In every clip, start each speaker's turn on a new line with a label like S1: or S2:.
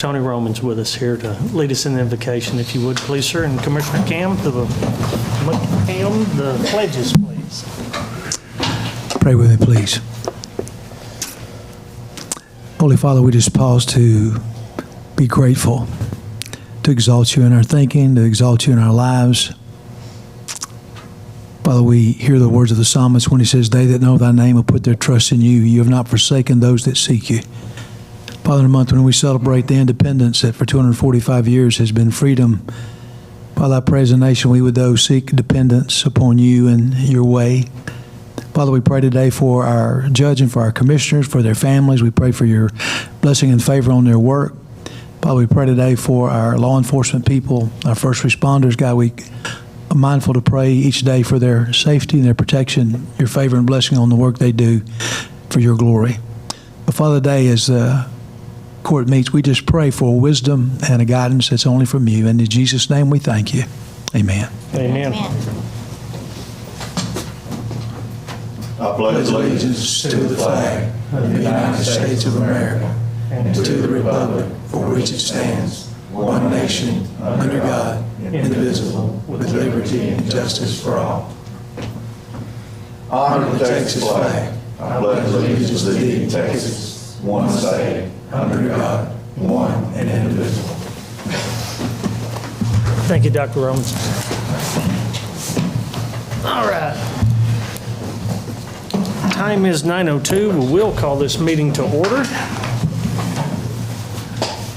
S1: Tony Roman's with us here to lead us in the invocation, if you would, please, sir. And Commissioner Cam, the pledges, please.
S2: Pray with me, please. Holy Father, we just pause to be grateful, to exalt you in our thinking, to exalt you in our lives. Father, we hear the words of the psalmist when he says, "They that know thy name will put their trust in you. You have not forsaken those that seek you." Father, in a month when we celebrate the independence that for 245 years has been freedom, Father, I pray as a nation we would those seek dependence upon you and your way. Father, we pray today for our judge and for our commissioners, for their families. We pray for your blessing and favor on their work. Father, we pray today for our law enforcement people, our first responders. God, we are mindful to pray each day for their safety and their protection, your favor and blessing on the work they do for your glory. But Father, today as the court meets, we just pray for wisdom and a guidance that's only from you. And in Jesus' name we thank you. Amen.
S1: Amen.
S3: I pledge allegiance to the flag of the United States of America and to the republic for which it stands, one nation, under God, indivisible, with liberty and justice for all. Honor the Texas flag. I pledge allegiance to thee, Texas, one state, under God, one and indivisible.
S1: Thank you, Dr. Romans. All right. Time is 9:02. We will call this meeting to order.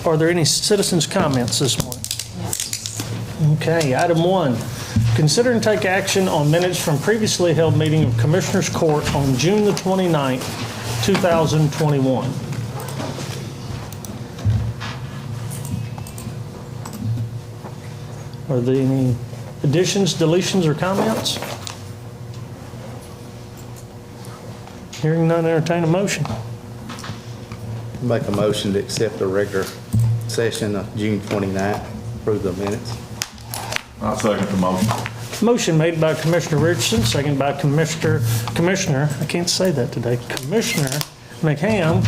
S1: Are there any citizens' comments this morning? Okay, item 1. Consider and take action on minutes from previously held meeting of Commissioners Court on June the 29th, 2021. Are there any additions, deletions, or comments? Hearing none, entertain a motion.
S4: Make a motion to accept the regular session of June 29th, approve the minutes.
S3: I second the motion.
S1: Motion made by Commissioner Richardson, second by Commissioner, I can't say that today, Commissioner McHam,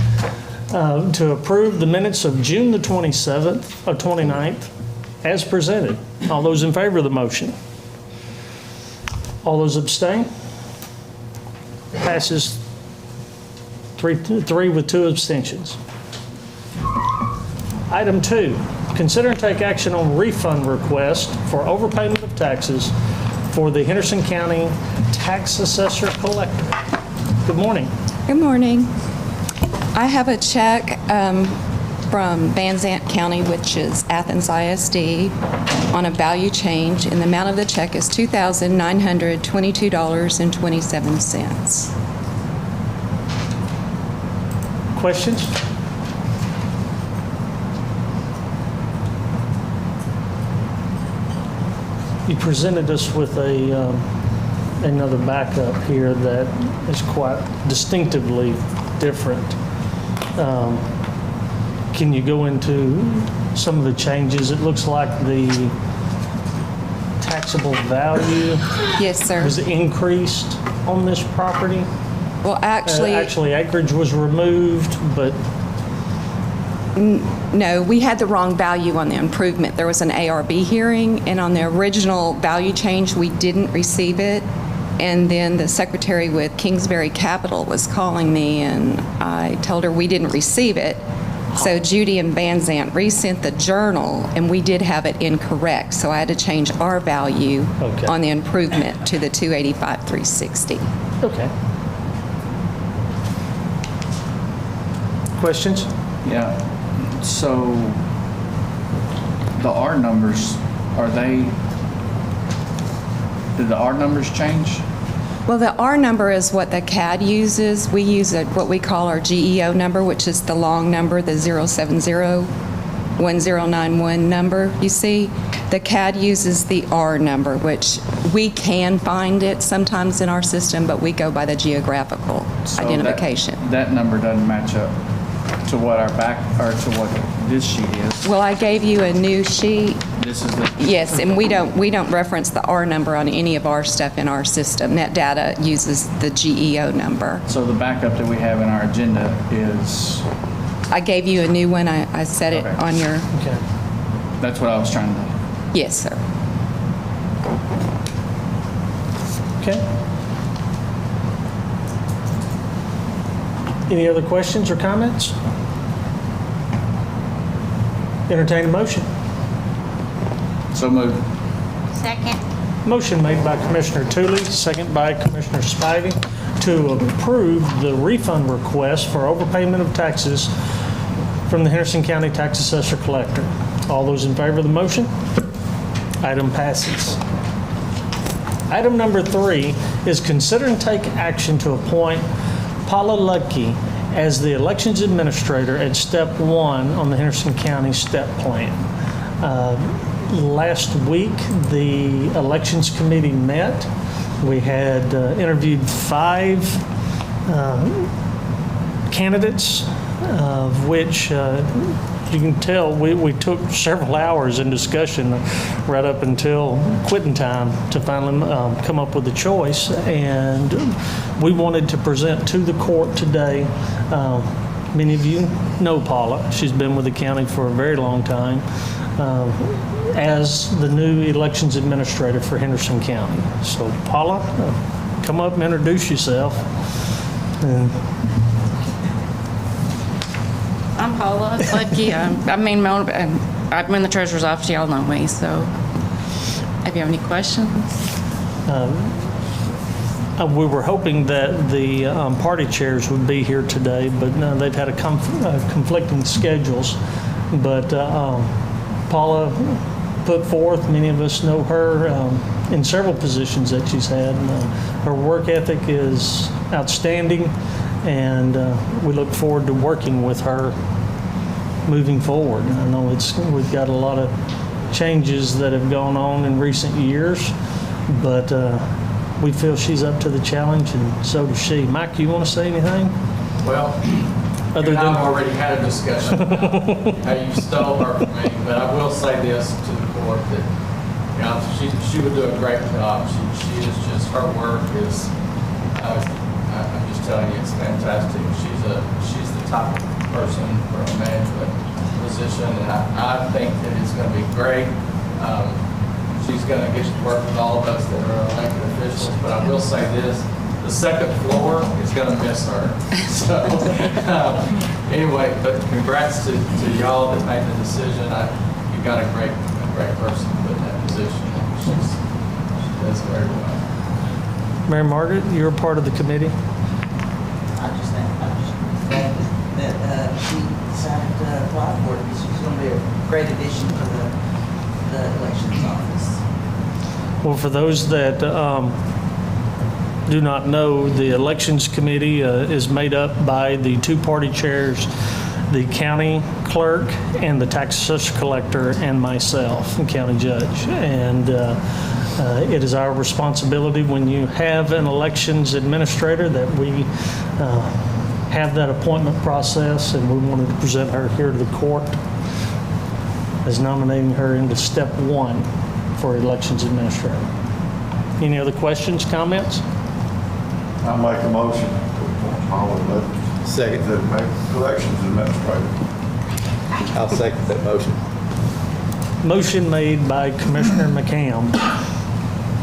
S1: to approve the minutes of June the 29th as presented. All those in favor of the motion? All those abstain? Passes 3 with 2 abstentions. Item 2, consider and take action on refund request for overpayment of taxes for the Henderson County Tax Assessor Collector. Good morning.
S5: Good morning. I have a check from Van Zant County, which is Athens ISD, on a value change, and the amount of the check is $2,922.27.
S1: Questions? You presented us with another backup here that is quite distinctively different. Can you go into some of the changes? It looks like the taxable value
S5: Yes, sir.
S1: was increased on this property.
S5: Well, actually,
S1: Acreage was removed, but
S5: no, we had the wrong value on the improvement. There was an ARB hearing, and on the original value change, we didn't receive it. And then the secretary with Kingsbury Capital was calling me, and I told her we didn't receive it. So Judy and Van Zant resent the journal, and we did have it incorrect. So I had to change our value on the improvement to the $285,360.
S1: okay. Questions?
S6: Yeah, so the R numbers, did the R numbers change?
S5: Well, the R number is what the CAD uses. We use what we call our GEO number, which is the long number, the 0701091 number. You see, the CAD uses the R number, which we can find it sometimes in our system, but we go by the geographical identification.
S6: That number doesn't match up to what to what this sheet is.
S5: Well, I gave you a new sheet.
S6: This is the...
S5: Yes, and we don't reference the R number on any of our stuff in our system. Net data uses the GEO number.
S6: So the backup that we have in our agenda is
S5: I gave you a new one. I set it
S6: Okay.
S5: on your,
S1: Okay.
S6: That's what I was trying to do.
S5: yes, sir.
S1: Okay. Any other questions or comments? Entertain a motion.
S6: So moved.
S7: Second.
S1: Motion made by Commissioner Tooley, second by Commissioner Spivey, to approve the refund request for overpayment of taxes from the Henderson County Tax Assessor Collector. All those in favor of the motion? Item passes. Item number 3 is consider and take action to appoint Paula Ludke as the Elections Administrator at Step 1 on the Henderson County Step Plan. Last week, the Elections Committee met. We had interviewed 5 candidates, of which you can tell we took several hours in discussion right up until quitting time to finally come up with a choice. And we wanted to present to the court today. Many of you know Paula. She's been with the county for a very long time as the new elections administrator for Henderson County. So Paula, come up and introduce yourself. And
S7: I'm Paula Ludke. I've been in the treasurer's office. Y'all know me, so if you have any questions.
S1: we were hoping that the party chairs would be here today, but they've had conflicting schedules. But Paula put forth, many of us know her in several positions that she's had. Her work ethic is outstanding, and we look forward to working with her moving forward. I know we've got a lot of changes that have gone on in recent years, but we feel she's up to the challenge, and so does she. Mike, you want to say anything?
S8: Well,
S1: Other
S8: you and I
S1: than-
S8: have already had a discussion about how you stole her from me, but I will say this to the court that, you know, she would do a great job. She is just, her work is, I'm just telling you, it's fantastic. She's the type of person for a management position, and I think that it's going to be great. She's going to get to work with all of us that are elected officials, but I will say this, the second floor is going to miss her. So, anyway, but congrats to y'all that made the decision. You got a great person to put in that position. She does very well.
S1: Mary Margaret, you're a part of the committee.
S9: I just think that she decided to apply for it because she's going to be a great addition to the elections office.
S1: Well, for those that do not know, the Elections Committee is made up by the two party chairs, the county clerk and the tax assessor collector, and myself, the county judge. And it is our responsibility when you have an elections administrator that we have that appointment process, and we wanted to present her here to the court as nominating her into step 1 for elections administrator. Any other questions, comments?
S3: I make a motion to appoint Paula Ludke
S4: Second.
S3: as the elections administrator.
S4: I'll second that motion.
S1: Motion made by Commissioner McCam,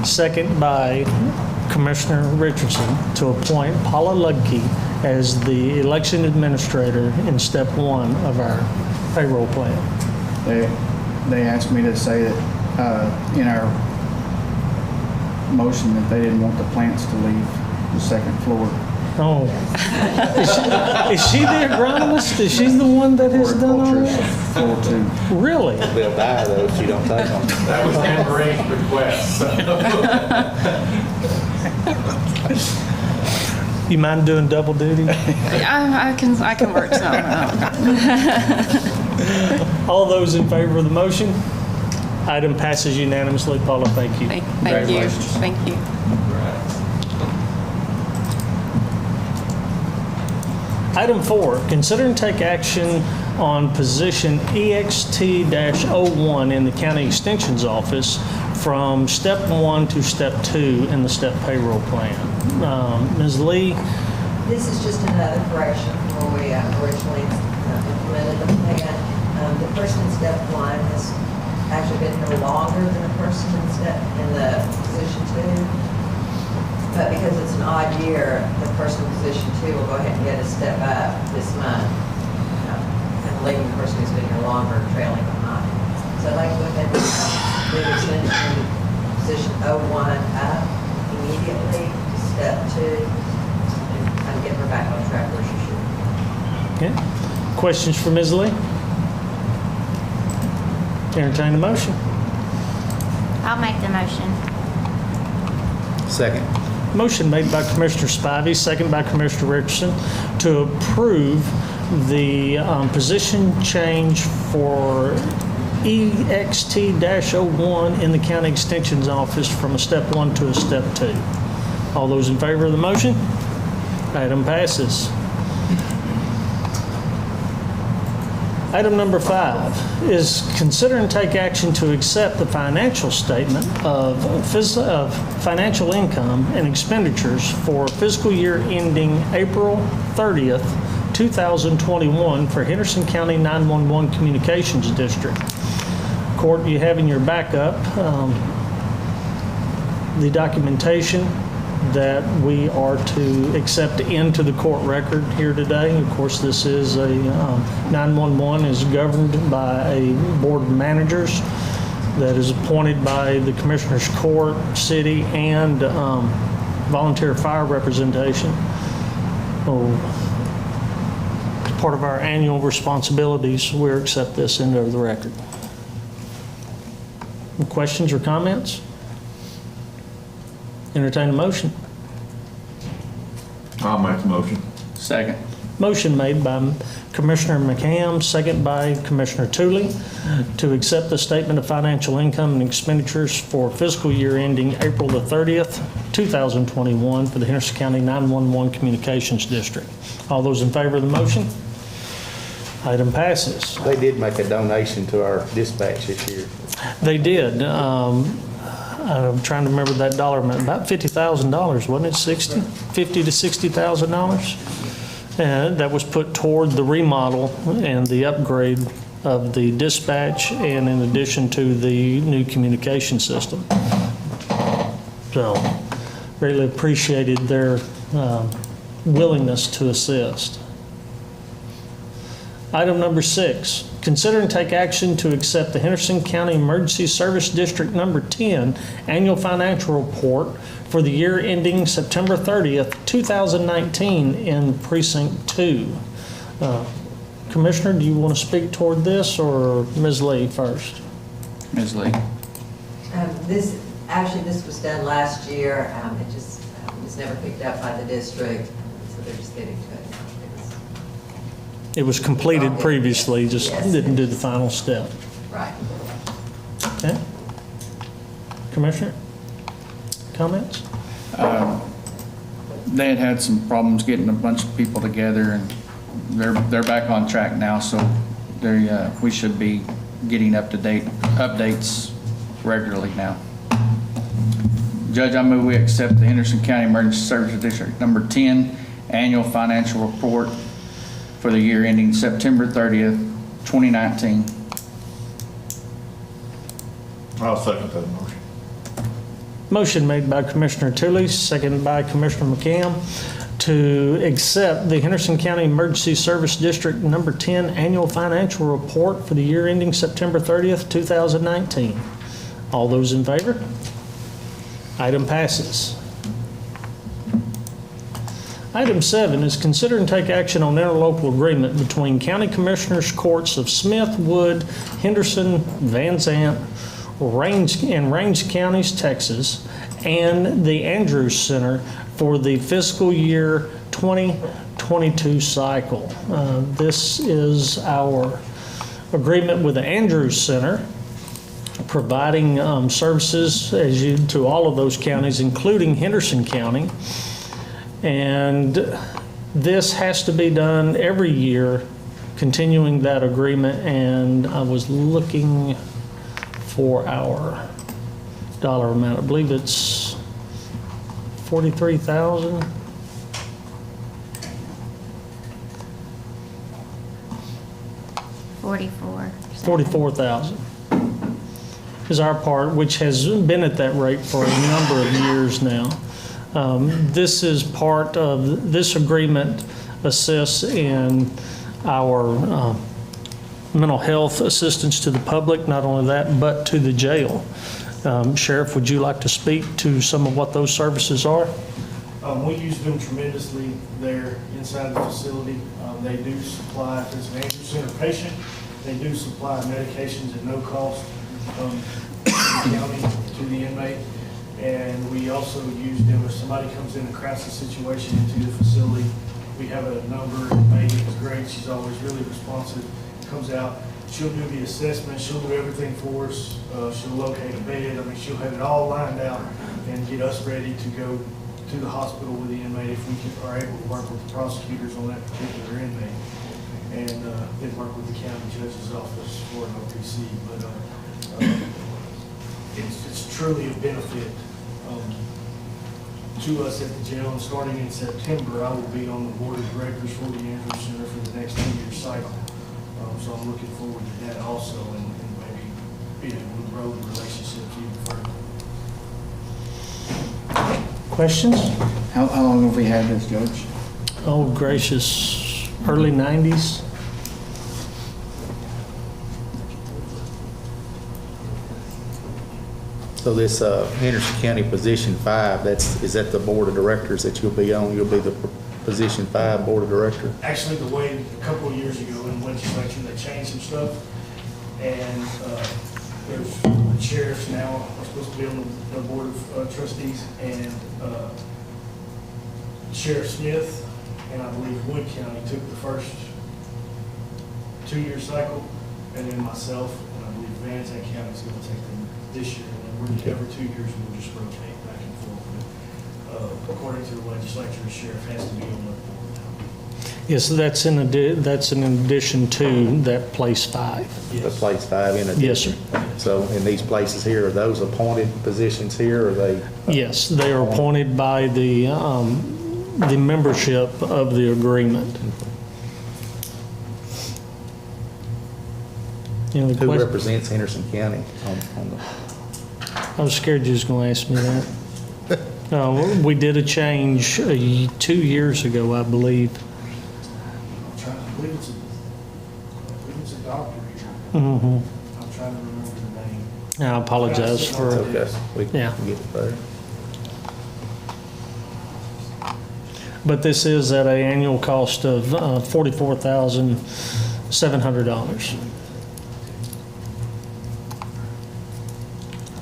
S1: second by Commissioner Richardson, to appoint Paula Ludke as the election administrator in step 1 of our payroll plan.
S6: They asked me to say that in our motion that they didn't want the plants to leave the second floor.
S1: Oh. Is she the agronomist? Is she the one that has done all that?
S6: Floor 2.
S1: Really?
S4: They'll die though if you don't take them.
S8: That was Anne Marie's request. So.
S1: You mind doing double duty?
S7: I can work something out.
S1: All those in favor of the motion? Item passes unanimously. Paula, thank you.
S7: Thank you.
S1: Congratulations.
S7: Thank you.
S1: Item 4, consider and take action on position EXT-01 in the County Extension's Office from Step 1 to Step 2 in the STEP payroll plan. Ms. Lee,
S9: This is just another correction from where we originally implemented the plan. The person in step one has actually been here longer than the person in the position two. But because it's an odd year, the person in position two will go ahead and get a step up this month. And leaving the person who's been here longer trailing behind. So I'd like to go ahead and move extension position 01 up immediately to step two. And kind of get her back on track where she should.
S1: Okay. Questions for Ms. Lee? Entertain the motion.
S10: I'll make the motion.
S4: Second.
S1: Motion made by Commissioner Spivey, second by Commissioner Richardson, to approve the position change for EXT-01 in the County Extension's Office from a step 1 to a step 2. All those in favor of the motion? Item passes. Item number 5 is consider and take action to accept the financial statement of financial income and expenditures for fiscal year ending April 30th, 2021 for Henderson County 911 Communications District. Court, you have in your backup the documentation that we are to accept into the court record here today. Of course, this is a 911 is governed by a board of managers that is appointed by the Commissioners Court, City, and volunteer fire representation. As part of our annual responsibilities, we accept this into the record. Any questions or comments? Entertain a motion.
S3: I'll make the motion.
S6: Second.
S1: Motion made by Commissioner McHam, second by Commissioner Tooley, to accept the statement of financial income and expenditures for fiscal year ending April the 30th, 2021 for the Henderson County 911 Communications District. All those in favor of the motion? Item passes.
S4: They did make a donation to our dispatch this year.
S1: They did. I'm trying to remember that dollar amount, about $50,000, wasn't it? $50,000 to $60,000? And that was put toward the remodel and the upgrade of the dispatch, and in addition to the new communication system. So, greatly appreciated their willingness to assist. Item number 6, consider and take action to accept the Henderson County Emergency Service District Number 10 Annual Financial Report for the year ending September 30th, 2019 in Precinct 2. Commissioner, do you want to speak toward this, or Ms. Lee first?
S6: Ms. Lee.
S9: This was done last year. It just was never picked up by the district, so they're just getting to it now.
S1: It was completed previously, just
S9: Yes.
S1: didn't do the final step.
S9: Right.
S1: Okay. Commissioner, comments?
S6: They had some problems getting a bunch of people together, and they're back on track now, so we should be getting up-to-date updates regularly now. Judge, I move we accept the Henderson County Emergency Services District Number 10 Annual Financial Report for the year ending September 30th, 2019.
S3: I'll second that motion.
S1: Motion made by Commissioner Tooley, seconded by Commissioner McCam, to accept the Henderson County Emergency Service District Number 10 Annual Financial Report for the year ending September 30th, 2019. All those in favor? Item passes. Item 7 is consider and take action on interlocal agreement between County Commissioners Courts of Smith, Wood, Henderson, Van Zant, Range Counties, Texas, and the Andrews Center for the fiscal year 2022 cycle. This is our agreement with the Andrews Center, providing services to all of those counties, including Henderson County. And this has to be done every year, continuing that agreement. And I was looking for our dollar amount. I believe it's $43,000.
S10: 44.
S1: 44,000 is our part, which has been at that rate for a number of years now. This is part of, this agreement assists in our mental health assistance to the public, not only that, but to the jail. Sheriff, would you like to speak to some of what those services are?
S11: We use them tremendously there inside the facility. They do supply, if it's an Anderson or patient, they do supply medications at no cost to the county, to the inmate. And we also use them if somebody comes in a crisis situation into the facility. We have a number, Megan is great, she's always really responsive, comes out, she'll do the assessment, she'll do everything for us, she'll locate a bed, I mean, she'll have it all lined out and get us ready to go to the hospital with the inmate if we are able to work with the prosecutors on that particular inmate. And then work with the county judge's office for an OPC. But it's truly a benefit to us at the jail. And starting in September, I will be on the board of directors for the Andrews Center for the next 2-year cycle. So I'm looking forward to that also, and maybe being able to grow the relationships even further.
S1: Questions?
S6: How long have we had this, Judge?
S1: Oh, gracious, early 90s.
S4: So this Henderson County Position 5, is that the board of directors that you'll be on? You'll be the Position 5 board of director?
S11: Actually, the way a couple of years ago in legislature, they changed some stuff, and there's the sheriffs now are supposed to be on the board of trustees, and Sheriff Smith and I believe Wood County took the first 2-year cycle, and then myself and I believe Van Zandt County is going to take them this year, and then we're every 2 years we'll just rotate back and forth. But according to the legislature, the sheriff has to be on the board now.
S1: Yes, that's in addition to that place 5.
S4: The place 5 in addition?
S1: Yes, sir.
S4: So in these places here, are those appointed positions here, or are they?
S1: Yes, they are appointed by the membership of the agreement. Any other
S4: Who
S1: questions?
S4: represents Henderson County on the?
S1: I was scared you was going to ask me that. We did a change 2 years ago, I believe.
S11: I believe it's a doctor here.
S1: Mm-hmm.
S11: I'm trying to remember the name.
S1: I apologize for,
S4: Okay, we can
S1: Yeah.
S4: get it there.
S1: but this is at an annual cost of $44,700.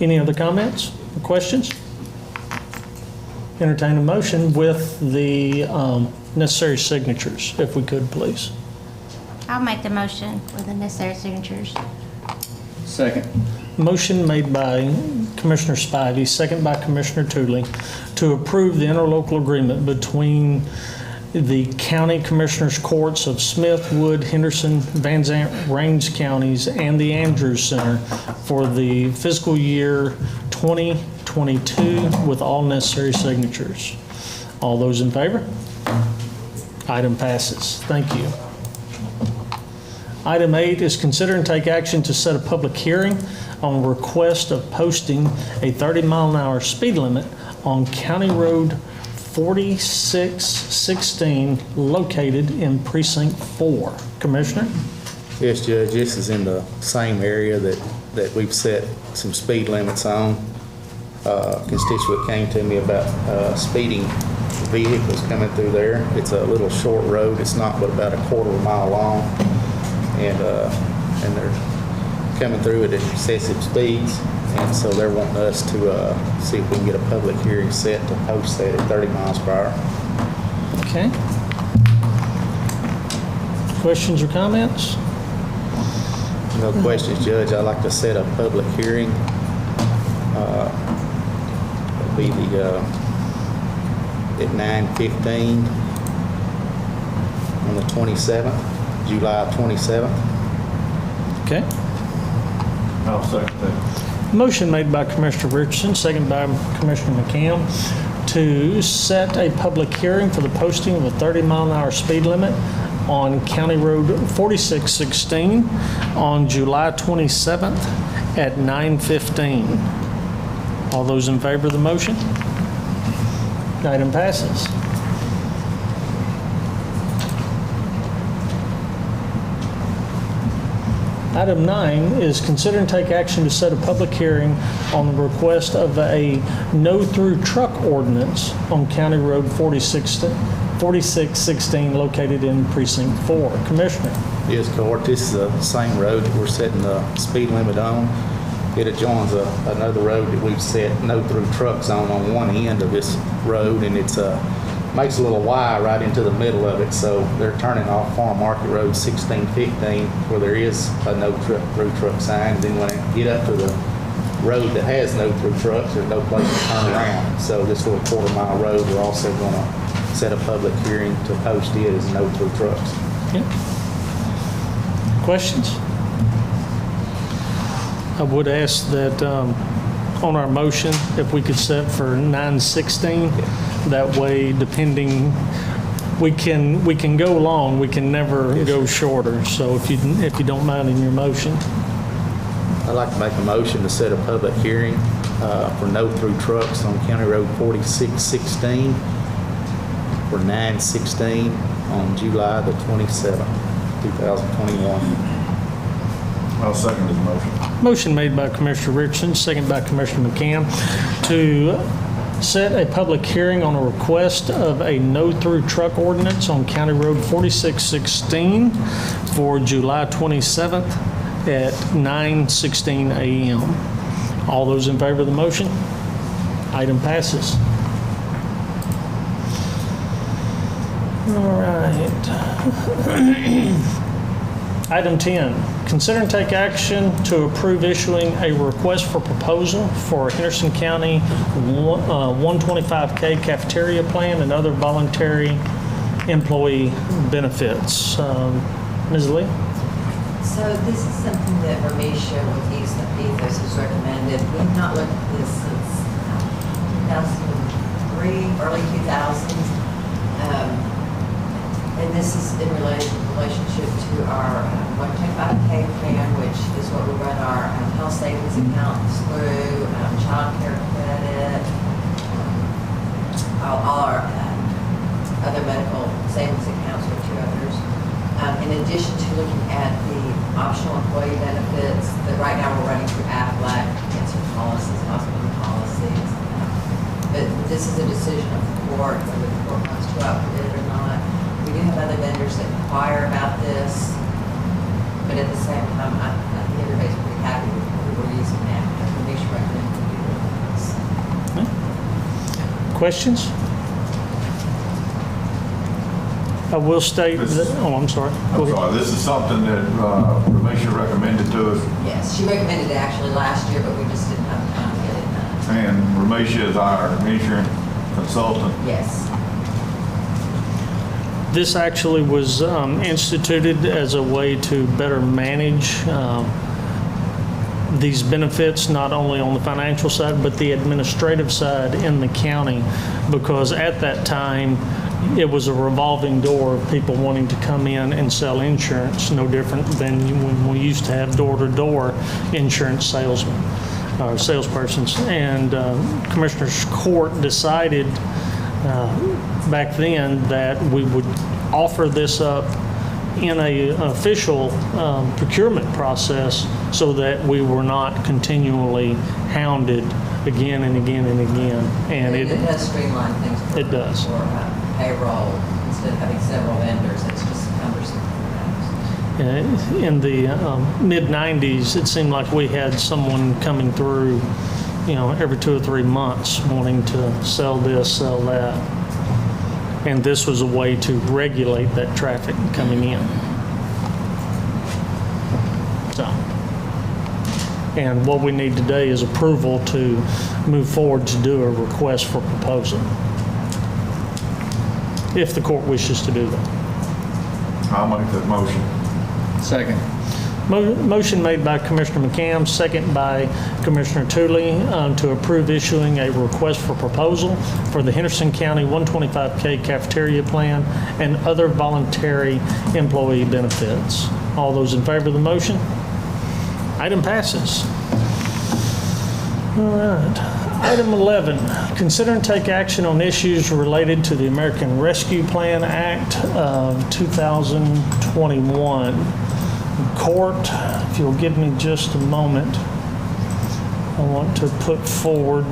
S1: Any other comments or questions? Entertain a motion with the necessary signatures, if we could, please.
S10: I'll make the motion with the necessary signatures.
S6: Second.
S1: Motion made by Commissioner Spivey, second by Commissioner Tooley, to approve the interlocal agreement between the County Commissioners Courts of Smith, Wood, Henderson, Van Zandt, Range counties, and the Andrews Center for the fiscal year 2022 with all necessary signatures. All those in favor? Item passes. Thank you. Item 8 is consider and take action to set a public hearing on request of posting a 30-mile-an-hour speed limit on County Road 4616 located in Precinct 4. Commissioner?
S4: Yes, Judge, this is in the same area that we've set some speed limits on. Constituent came to me about speeding vehicles coming through there. It's a little short road. It's not but about a quarter of a mile long. And they're coming through at excessive speeds. And so they're wanting us to see if we can get a public hearing set to post that at 30 miles per hour.
S1: Okay. Questions or comments?
S4: No questions, Judge. I'd like to set a public hearing. It'll be at 9:15 on the 27th, July 27th.
S1: Okay.
S3: I'll second that.
S1: Motion made by Commissioner Richardson, second by Commissioner McCam, to set a public hearing for the posting of a 30-mile-an-hour speed limit on County Road 4616 on July 27th at 9:15. All those in favor of the motion? Item passes. Item 9 is consider and take action to set a public hearing on the request of a no-through truck ordinance on County Road 4616 located in Precinct 4. Commissioner.
S4: Yes, Court, this is the same road that we're setting the speed limit on. It adjoins another road that we've set no-through trucks on one end of this road, and it's makes a little Y right into the middle of it, so they're turning off Farm Market Road 1615 where there is a no-through truck sign. And then when they get up to the road that has no-through trucks, there's no place to turn around. So this little quarter-mile road, we're also going to set a public hearing to post it as no-through trucks.
S1: Yeah. Questions? I would ask that on our motion, if we could set for 9:16, that way, depending, we can go long, we can never go shorter. So if you don't mind in your motion.
S4: I'd like to make a motion to set a public hearing for no-through trucks on County Road 4616 for 9/16 on July the 27th, 2021.
S3: I'll second his motion.
S1: Motion made by Commissioner Richardson, second by Commissioner McCann, to set a public hearing on a request of a no-through truck ordinance on County Road 4616 for July 27th at 9:16 a.m. All those in favor of the motion? Item passes. All right. Item 10, consider and take action to approve issuing a request for proposal for Henderson County 125K cafeteria plan and other voluntary employee benefits. Ms. Lee?
S9: So this is something that Ramisha with Ethos has recommended. We've not looked at this since 2003, early 2000s. And this is in relationship to our 125K plan, which is what we run our health savings accounts through, child care credit, all our other medical savings accounts or two others. In addition to looking at the optional employee benefits, that right now we're running through AFLAC, cancer policies, hospital policies. But this is a decision of the court, whether the court wants to outbid it or not. We do have other vendors that inquire about this, but at the same time, I think everybody's pretty happy with what we're using now. Because Ramisha recommended we do this.
S1: Questions? I will state that, oh, I'm sorry. Go ahead.
S3: Sorry, this is something that Ramisha recommended to us,
S9: Yes, she recommended it actually last year, but we just didn't have time to get it done.
S3: and Ramisha is our insurance consultant.
S9: Yes.
S1: This actually was instituted as a way to better manage these benefits, not only on the financial side, but the administrative side in the county, because at that time, it was a revolving door of people wanting to come in and sell insurance, no different than when we used to have door-to-door insurance salesmen, or salespersons. And Commissioners Court decided back then that we would offer this up in a official procurement process so that we were not continually hounded again and again and again. And
S9: it does streamline things.
S1: It does.
S9: For payroll, instead of having several vendors, it's just cumbersome.
S1: In the mid-'90s, it seemed like we had someone coming through, every 2 or 3 months wanting to sell this, sell that. And this was a way to regulate that traffic coming in. So, and what we need today is approval to move forward to do a request for proposal, if the court wishes to do that.
S3: I'll make that motion.
S6: Second.
S1: Motion made by Commissioner McCam, second by Commissioner Tooley, to approve issuing a request for proposal for the Henderson County 125K cafeteria plan and other voluntary employee benefits. All those in favor of the motion? Item passes. All right. Item 11, consider and take action on issues related to the American Rescue Plan Act of 2021. Court, if you'll give me just a moment, I want to put forward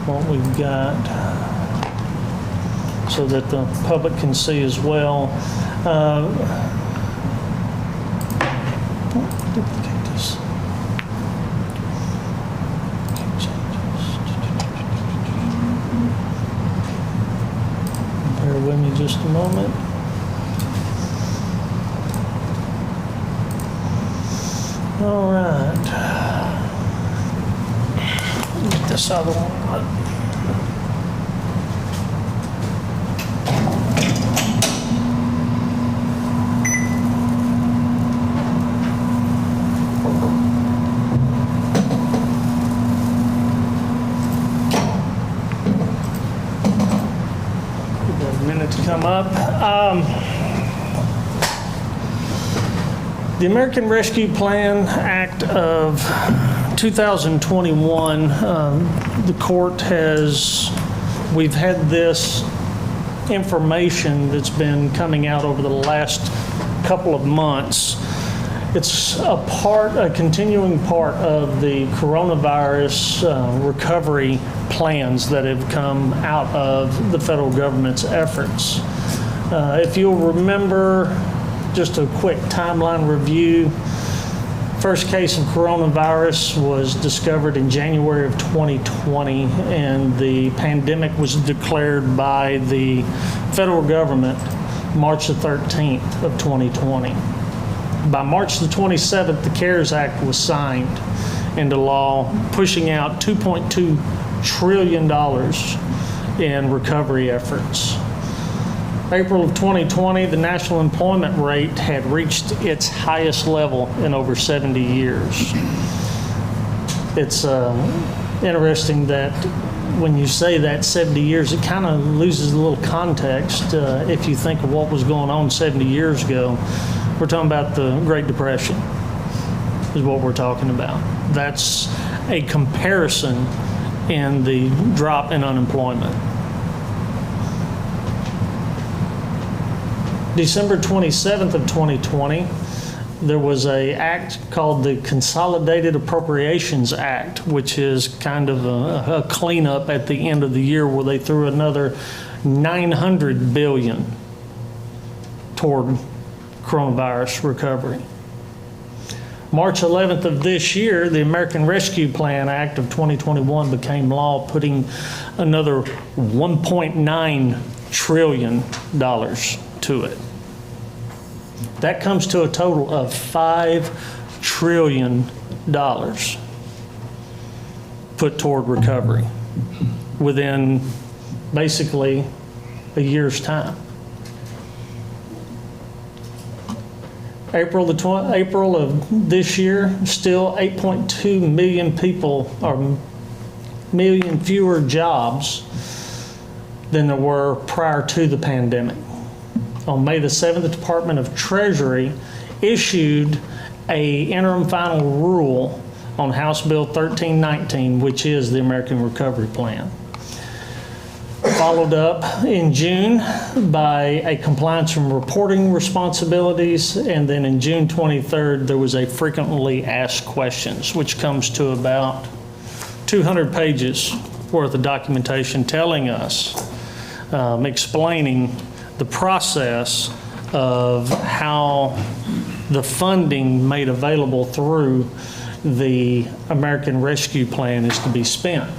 S1: what we've got so that the public can see as well. Duplicate this. Bear with me just a moment. All right. Get this other one. Give that a minute to come up. The American Rescue Plan Act of 2021, the court we've had this information that's been coming out over the last couple of months. It's a continuing part of the coronavirus recovery plans that have come out of the federal government's efforts. If you'll remember, just a quick timeline review. First case of coronavirus was discovered in January of 2020, and the pandemic was declared by the federal government March the 13th of 2020. By March the 27th, the CARES Act was signed into law, pushing out $2.2 trillion in recovery efforts. April of 2020, the national employment rate had reached its highest level in over 70 years. It's interesting that when you say that 70 years, it kind of loses a little context if you think of what was going on 70 years ago. We're talking about the Great Depression is what we're talking about. That's a comparison in the drop in unemployment. December 27th of 2020, there was an act called the Consolidated Appropriations Act, which is kind of a cleanup at the end of the year where they threw another $900 billion toward coronavirus recovery. March 11th of this year, the American Rescue Plan Act of 2021 became law, putting another $1.9 trillion to it. That comes to a total of $5 trillion put toward recovery within basically a year's time. April of this year, still 8.2 million people, or million fewer jobs than there were prior to the pandemic. On May the 7th, the Department of Treasury issued an interim final rule on House Bill 1319, which is the American Recovery Plan. Followed up in June by a compliance and reporting responsibilities, and then in June 23rd, there was a frequently asked questions, which comes to about 200 pages worth of documentation telling us, explaining the process of how the funding made available through the American Rescue Plan is to be spent.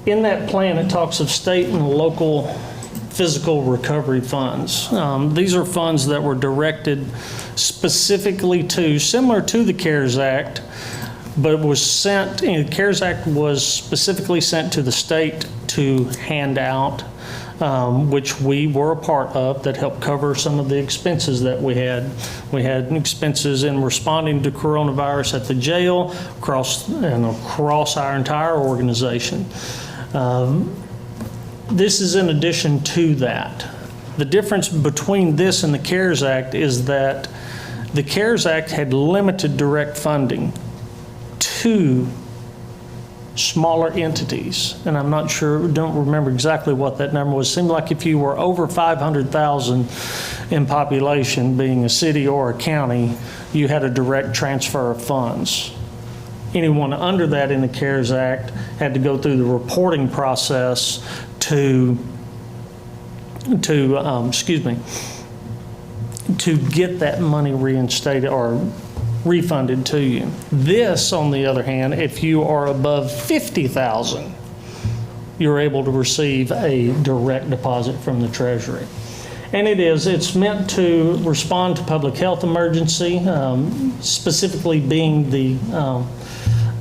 S1: In that plan, it talks of state and local fiscal recovery funds. These are funds that were directed specifically to, similar to the CARES Act, but was sent, the CARES Act was specifically sent to the state to hand out which we were a part of, that helped cover some of the expenses that we had. We had expenses in responding to coronavirus at the jail across our entire organization. This is in addition to that. The difference between this and the CARES Act is that the CARES Act had limited direct funding to smaller entities, and I'm not sure, don't remember exactly what that number was. It seemed like if you were over 500,000 in population, being a city or a county, you had a direct transfer of funds. Anyone under that in the CARES Act had to go through the reporting process to get that money reinstated or refunded to you. This, on the other hand, if you are above 50,000, you're able to receive a direct deposit from the Treasury. And it's meant to respond to public health emergency, specifically being the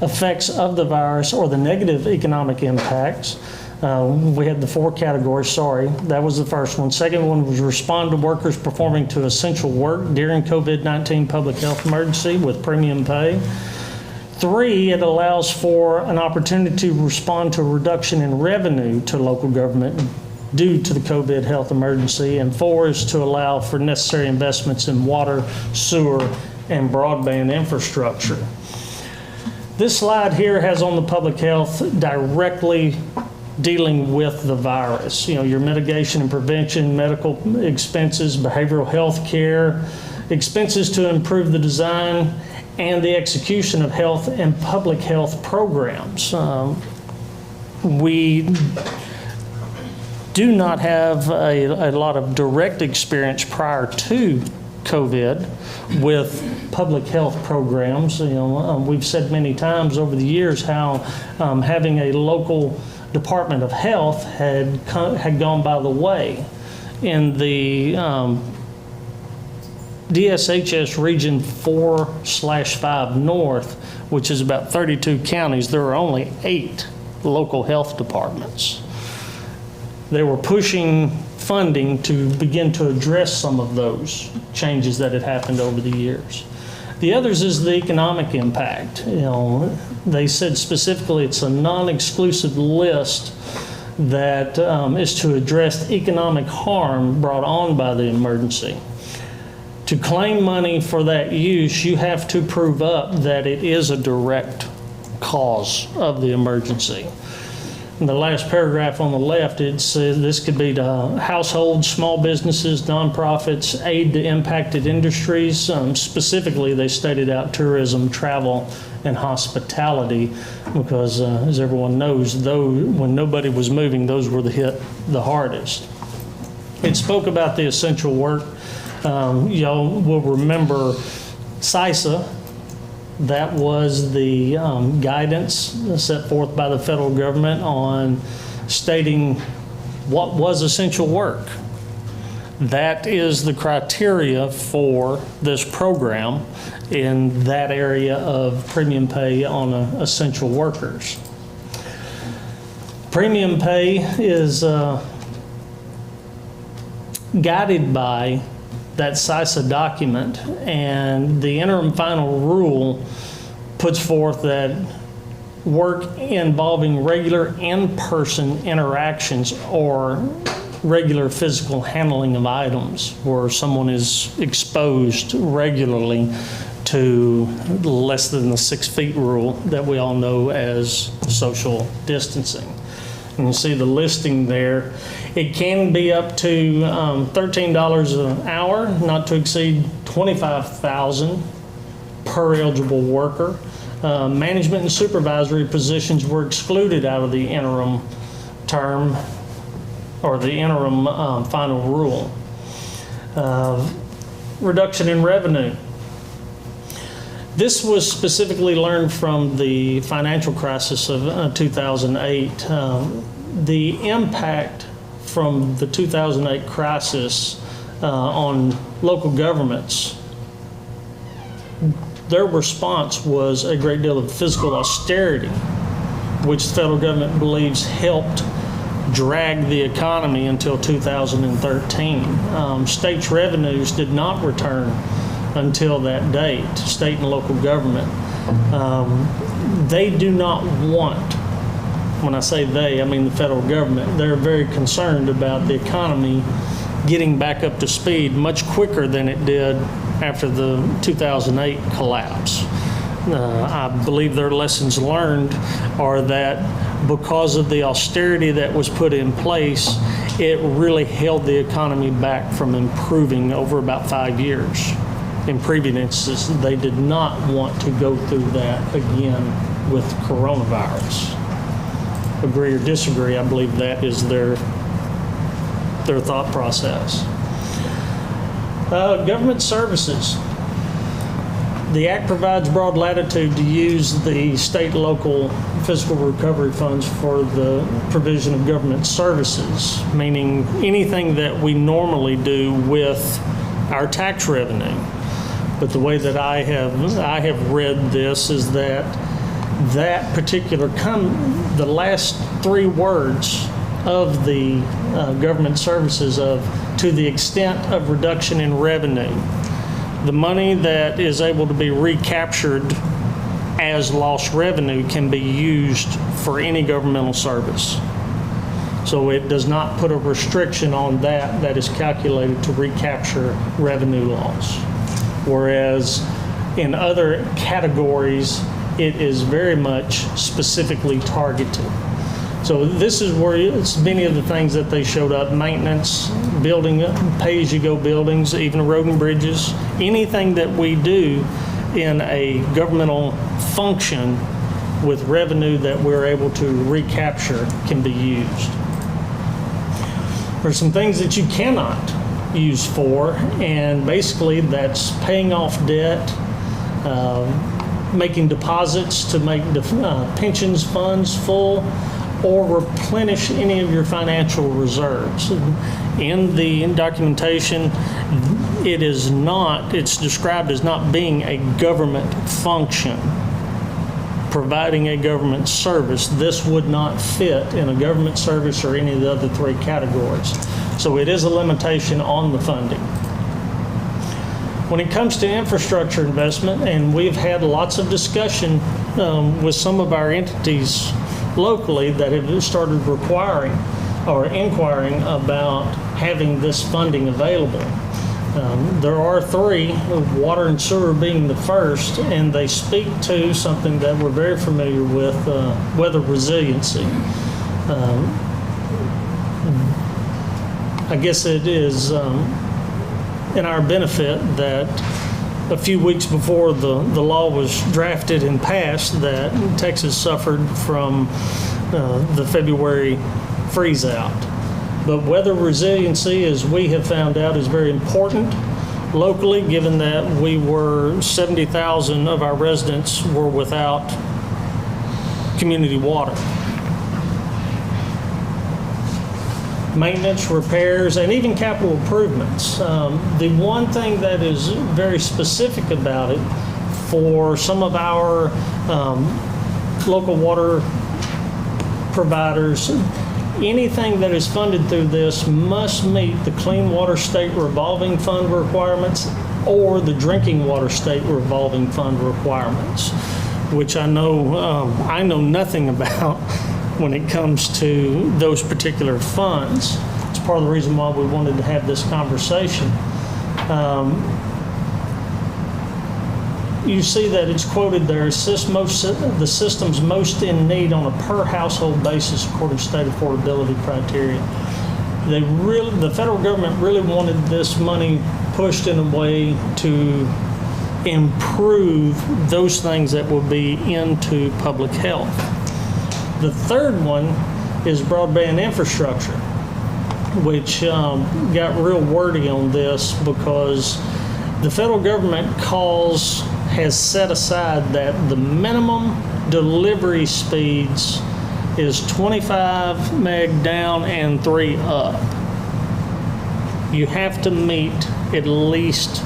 S1: effects of the virus or the negative economic impacts. We had the 4 categories, sorry. That was the first one. Second one was respond to workers performing to essential work during COVID-19 public health emergency with premium pay. 3, it allows for an opportunity to respond to a reduction in revenue to local government due to the COVID health emergency. And 4 is to allow for necessary investments in water, sewer, and broadband infrastructure. This slide here has on the public health directly dealing with the virus. Your mitigation and prevention, medical expenses, behavioral health care, expenses to improve the design and the execution of health and public health programs. We do not have a lot of direct experience prior to COVID with public health programs. We've said many times over the years how having a local Department of Health had gone by the way. In the DSHS Region 4/5 North, which is about 32 counties, there are only 8 local health departments. They were pushing funding to begin to address some of those changes that had happened over the years. The others is the economic impact. They said specifically it's a non-exclusive list that is to address economic harm brought on by the emergency. To claim money for that use, you have to prove up that it is a direct cause of the emergency. In the last paragraph on the left, it says this could be to households, small businesses, nonprofits, aid to impacted industries. Specifically, they stated out tourism, travel, and hospitality, because as everyone knows, when nobody was moving, those were hit the hardest. It spoke about the essential work. Y'all will remember CISA. That was the guidance set forth by the federal government on stating what was essential work. That is the criteria for this program in that area of premium pay on essential workers. Premium pay is guided by that CISA document, and the interim final rule puts forth that work involving regular in-person interactions or regular physical handling of items where someone is exposed regularly to less than the 6 feet rule that we all know as social distancing. And you see the listing there. It can be up to $13 an hour, not to exceed $25,000 per eligible worker. Management and supervisory positions were excluded out of the interim term or the interim final rule. Reduction in revenue. This was specifically learned from the financial crisis of 2008. The impact from the 2008 crisis on local governments, their response was a great deal of fiscal austerity, which the federal government believes helped dragged the economy until 2013. States' revenues did not return until that date, state and local government. They do not want, when I say they, I mean the federal government, they're very concerned about the economy getting back up to speed much quicker than it did after the 2008 collapse. I believe their lessons learned are that because of the austerity that was put in place, it really held the economy back from improving over about 5 years. In previous instances, they did not want to go through that again with coronavirus. Agree or disagree, I believe that is their thought process. Government services. The Act provides broad latitude to use the state and local fiscal recovery funds for the provision of government services, meaning anything that we normally do with our tax revenue. But the way that I have read this is that particular the last three words of the government services of to the extent of reduction in revenue. The money that is able to be recaptured as lost revenue can be used for any governmental service. So it does not put a restriction on that is calculated to recapture revenue loss. Whereas in other categories, it is very much specifically targeted. So this is where it's many of the things that they showed up: maintenance, building, pay-as-you-go buildings, even road and bridges. Anything that we do in a governmental function with revenue that we're able to recapture can be used. There's some things that you cannot use for, and basically that's paying off debt, making deposits to make pensions funds full, or replenish any of your financial reserves. In the documentation, it's described as not being a government function, providing a government service. This would not fit in a government service or any of the other three categories. So it is a limitation on the funding. When it comes to infrastructure investment, and we've had lots of discussion with some of our entities locally that have started requiring or inquiring about having this funding available. There are three, water and sewer being the first, and they speak to something that we're very familiar with, weather resiliency. I guess it is in our benefit that a few weeks before the law was drafted and passed, that Texas suffered from the February freeze out. But weather resiliency, as we have found out, is very important locally, given that 70,000 of our residents were without community water. Maintenance, repairs, and even capital improvements. The one thing that is very specific about it for some of our local water providers, anything that is funded through this must meet the Clean Water State Revolving Fund requirements or the Drinking Water State Revolving Fund requirements, which I know nothing about when it comes to those particular funds. It's part of the reason why we wanted to have this conversation. You see that it's quoted there, the systems most in need on a per household basis according to state affordability criteria. The federal government really wanted this money pushed in a way to improve those things that will be into public health. The third one is broadband infrastructure, which got real wordy on this because the federal government has set aside that the minimum delivery speeds is 25 meg down and 3 up. You have to meet at least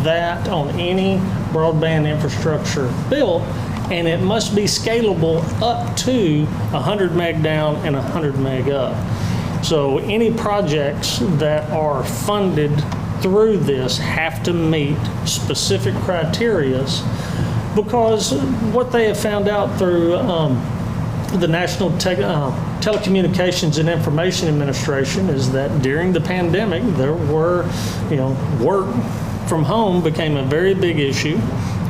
S1: that on any broadband infrastructure built, and it must be scalable up to 100 meg down and 100 meg up. So any projects that are funded through this have to meet specific criterias, because what they have found out through the National Telecommunications and Information Administration is that during the pandemic, there were, work from home became a very big issue.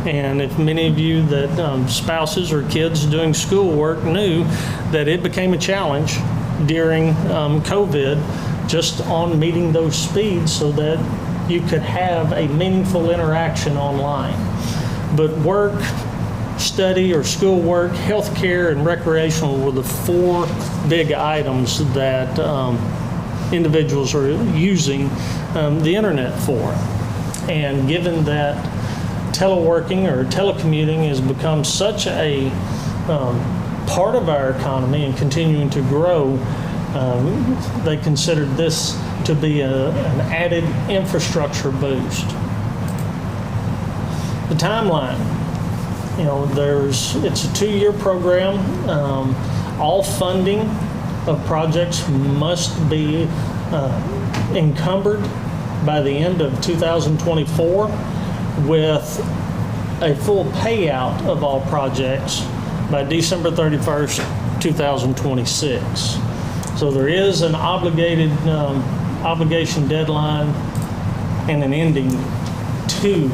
S1: And if many of you that spouses or kids doing schoolwork knew that it became a challenge during COVID, just on meeting those speeds so that you could have a meaningful interaction online. But work, study or schoolwork, healthcare, and recreational were the four big items that individuals are using the internet for. And given that teleworking or telecommuting has become such a part of our economy and continuing to grow, they considered this to be an added infrastructure boost. The timeline, it's a 2-year program. All funding of projects must be encumbered by the end of 2024 with a full payout of all projects by December 31st, 2026. So there is an obligation deadline and an ending to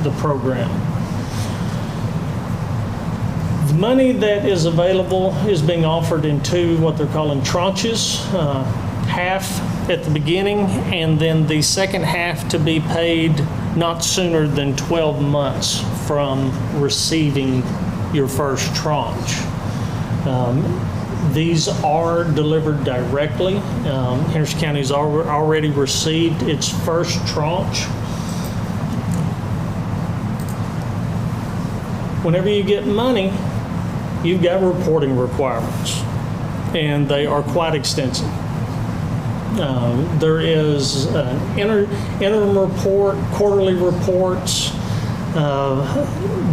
S1: the program. The money that is available is being offered in what they're calling tranches, half at the beginning, and then the second half to be paid not sooner than 12 months from receiving your first tranche. These are delivered directly. Henderson County's already received its first tranche. Whenever you get money, you've got reporting requirements, and they are quite extensive. There is an interim report, quarterly reports.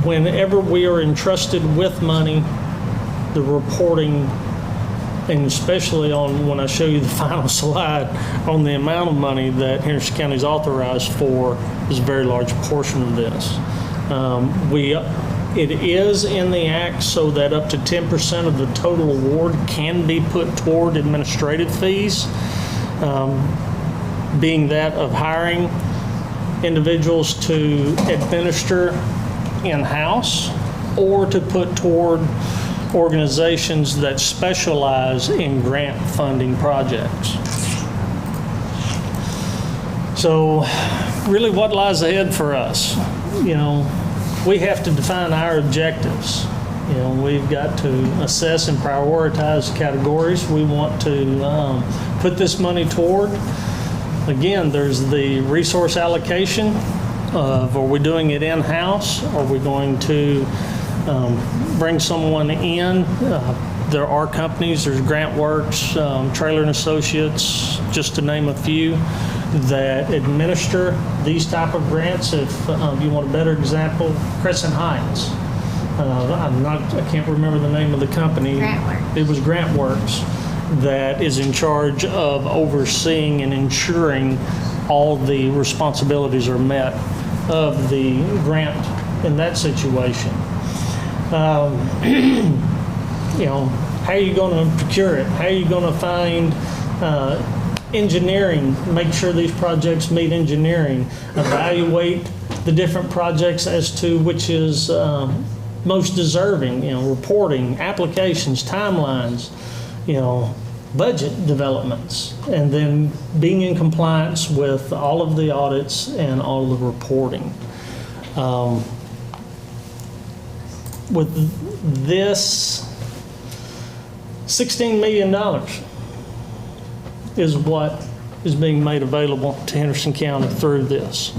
S1: Whenever we are entrusted with money, the reporting, and especially when I show you the final slide on the amount of money that Henderson County is authorized for, is a very large portion of this. It is in the act so that up to 10% of the total award can be put toward administrative fees, being that of hiring individuals to administer in-house or to put toward organizations that specialize in grant funding projects. So really what lies ahead for us? We have to define our objectives. We've got to assess and prioritize categories we want to put this money toward. Again, there's the resource allocation of, are we doing it in-house? Are we going to bring someone in? There are companies, there's GrantWorks, Trailer and Associates, just to name a few, that administer these type of grants. If you want a better example, Crescent Heights. I can't remember the name of the company.
S10: GrantWorks.
S1: It was GrantWorks that is in charge of overseeing and ensuring all the responsibilities are met of the grant in that situation. How are you going to procure it? How are you going to find engineering, make sure these projects meet engineering, evaluate the different projects as to which is most deserving, reporting, applications, timelines, budget developments, and then being in compliance with all of the audits and all of the reporting. With this, $16 million is what is being made available to Henderson County through this.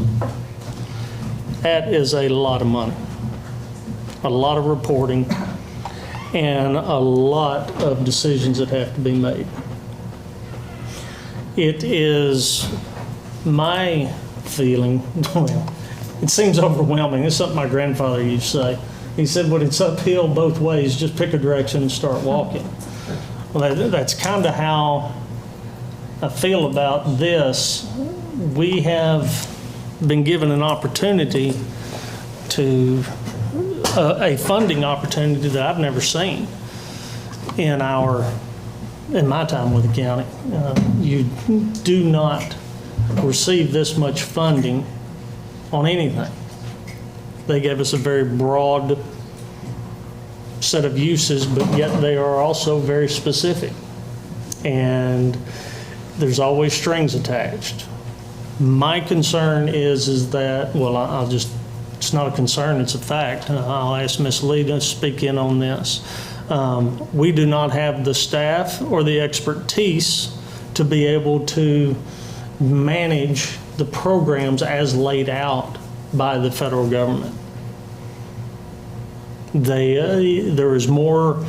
S1: That is a lot of money, a lot of reporting, and a lot of decisions that have to be made. It is my feeling, well, it seems overwhelming. It's something my grandfather used to say. He said, when it's uphill both ways, just pick a direction and start walking. Well, that's kind of how I feel about this. We have been given an opportunity to, a funding opportunity that I've never seen in my time with the county. You do not receive this much funding on anything. They gave us a very broad set of uses, but yet they are also very specific. And there's always strings attached. My concern is that, well, it's not a concern, it's a fact. I'll ask Ms. Lee to speak in on this. We do not have the staff or the expertise to be able to manage the programs as laid out by the federal government. There is more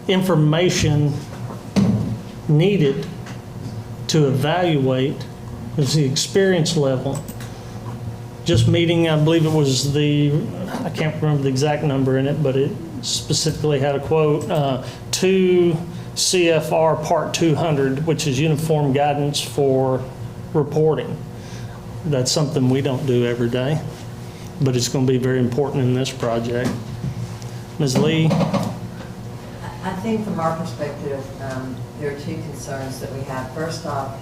S1: information needed to evaluate is the experience level. Just meeting, I believe it was I can't remember the exact number in it, but it specifically had a quote, 2 CFR Part 200, which is Uniform Guidance for Reporting. That's something we don't do every day, but it's going to be very important in this project. Ms. Lee?
S9: I think from our perspective, there are two concerns that we have. First off,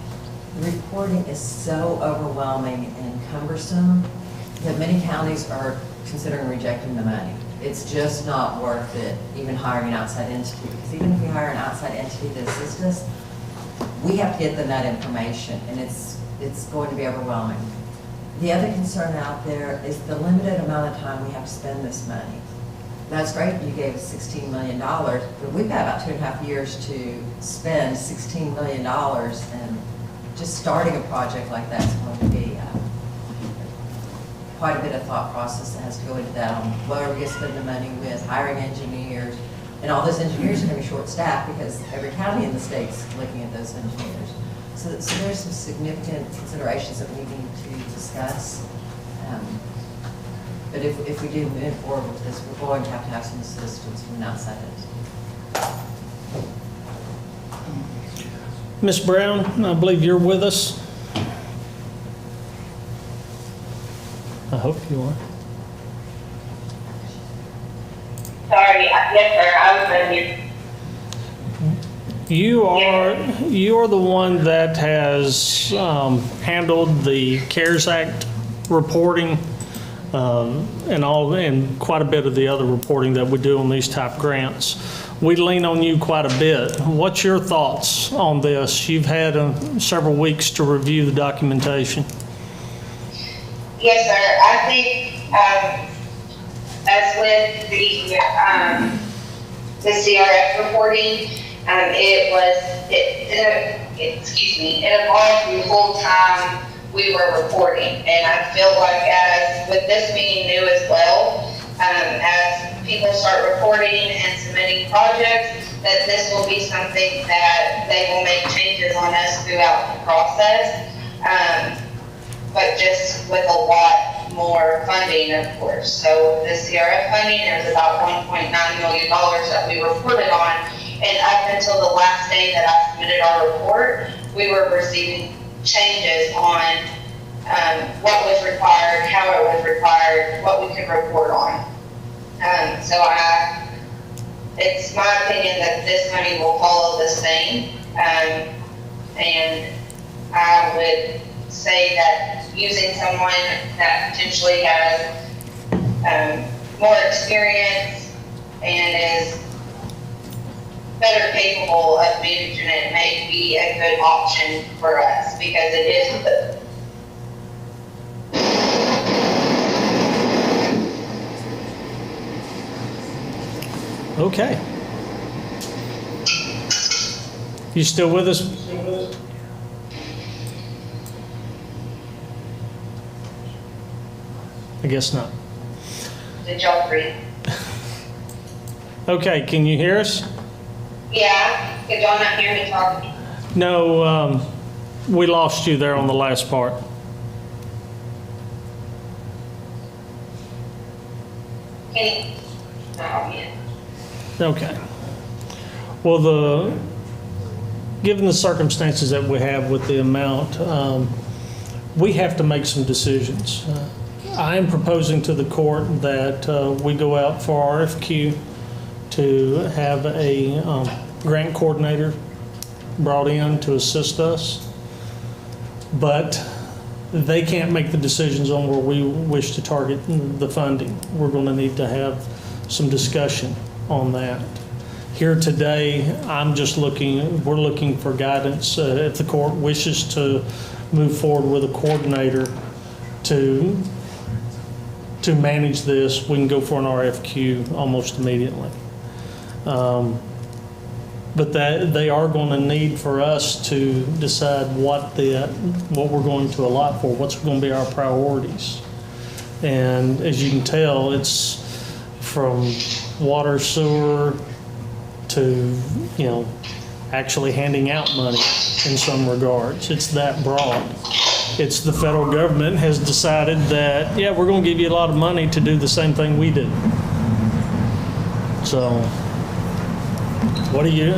S9: the reporting is so overwhelming and cumbersome that many counties are considering rejecting the money. It's just not worth it, even hiring an outside entity. Because even if we hire an outside entity to assist us, we have to get them that information, and it's going to be overwhelming. The other concern out there is the limited amount of time we have to spend this money. That's great, you gave us $16 million, but we've got about 2.5 years to spend $16 million, and just starting a project like that is going to be quite a bit of thought process that has to go into that on what are we going to spend the money with, hiring engineers, and all those engineers are going to be short-staffed because every county in the state's looking at those engineers. So there's some significant considerations that we need to discuss. But if we do move forward with this, we're going to have some assistance from an outside entity.
S1: Ms. Brown, I believe you're with us. I hope you are.
S12: Sorry, yes, sir, I was on mute.
S1: You are the one that has handled the CARES Act reporting and quite a bit of the other reporting that we do on these type grants. We lean on you quite a bit. What's your thoughts on this? You've had several weeks to review the documentation.
S12: Yes, sir. I think as with the CRF reporting, it evolved the whole time we were reporting, and I feel like as with this being new as well, as people start reporting and submitting projects, that this will be something that they will make changes on us throughout the process, but just with a lot more funding, of course. So the CRF funding, there's about $1.9 million that we reported on, and up until the last day that I submitted our report, we were receiving changes on what was required, how it was required, what we could report on. So it's my opinion that this money will follow the same, and I would say that using someone that potentially has more experience and is better capable of managing it may be a good option for us, because it is.
S1: Okay. You still with us? I guess not.
S12: Did y'all agree?
S1: Okay, can you hear us?
S12: Yeah, could y'all not hear me talking?
S1: No, we lost you there on the last part.
S12: Can Yeah.
S1: Okay. Well, given the circumstances that we have with the amount, we have to make some decisions. I am proposing to the court that we go out for RFQ to have a grant coordinator brought in to assist us. But they can't make the decisions on where we wish to target the funding. We're going to need to have some discussion on that. Here today, we're looking for guidance. If the court wishes to move forward with a coordinator to manage this, we can go for an RFQ almost immediately. But they are going to need for us to decide what we're going to allot for, what's going to be our priorities. And as you can tell, it's from water, sewer, to, actually handing out money in some regards. It's that broad. It's the federal government has decided that, yeah, we're going to give you a lot of money to do the same thing we do. So, what do you,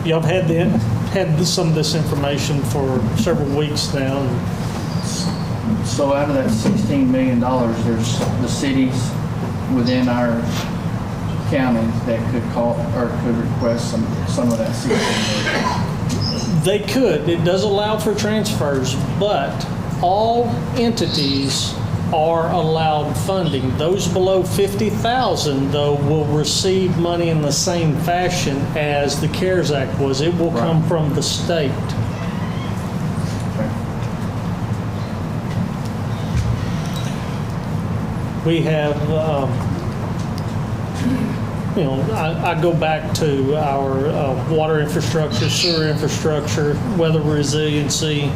S1: y'all have had some of this information for several weeks now.
S6: So out of that $16 million, there's the cities within our county that could call or could request some of that $16 million.
S1: They could. It does allow for transfers, but all entities are allowed funding. Those below $50,000, though, will receive money in the same fashion as the CARES Act was. It will come from the state. We have, I go back to our water infrastructure, sewer infrastructure, weather resiliency,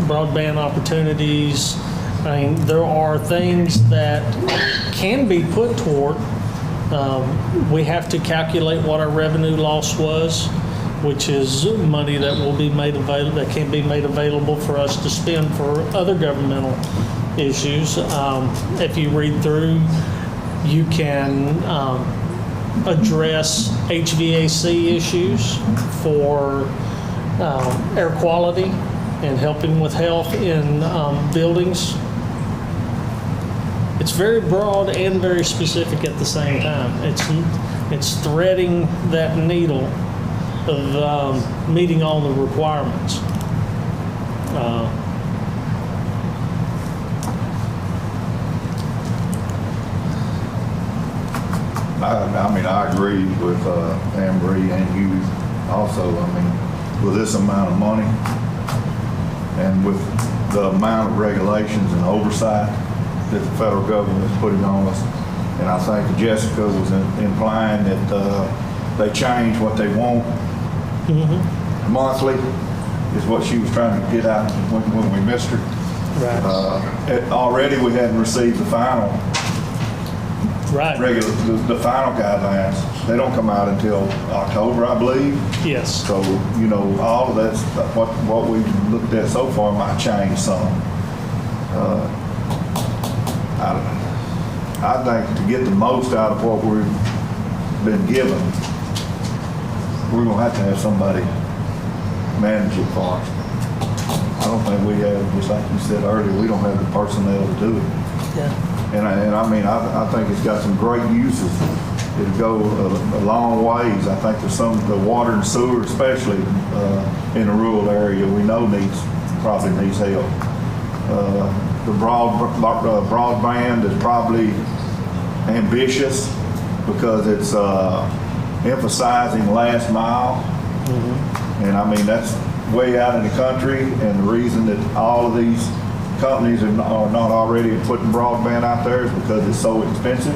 S1: broadband opportunities. I mean, there are things that can be put toward. We have to calculate what our revenue loss was, which is money that will be made available, that can be made available for us to spend for other governmental issues. If you read through, you can address HVAC issues for air quality and helping with health in buildings. It's very broad and very specific at the same time. It's threading that needle of meeting all the requirements.
S3: I agree with Anne-Marie and you also. With this amount of money and with the amount of regulations and oversight that the federal government is putting on us, and I think Jessica was implying that they change what they want monthly is what she was trying to get out when we missed her.
S1: Right.
S3: Already we hadn't received the final the final guidelines. They don't come out until October, I believe.
S1: Yes.
S3: So, all of that's what we've looked at so far might change some. I think to get the most out of what we've been given, we're going to have somebody manage it for us. I don't think we have, just like you said earlier, we don't have the personnel to do it.
S1: Yeah.
S3: And I think it's got some great uses. It'll go a long ways. I think there's the water and sewer, especially in a rural area, we know probably needs help. The broadband is probably ambitious because it's emphasizing last mile. And that's way out in the country, and the reason that all of these companies are not already putting broadband out there is because it's so expensive.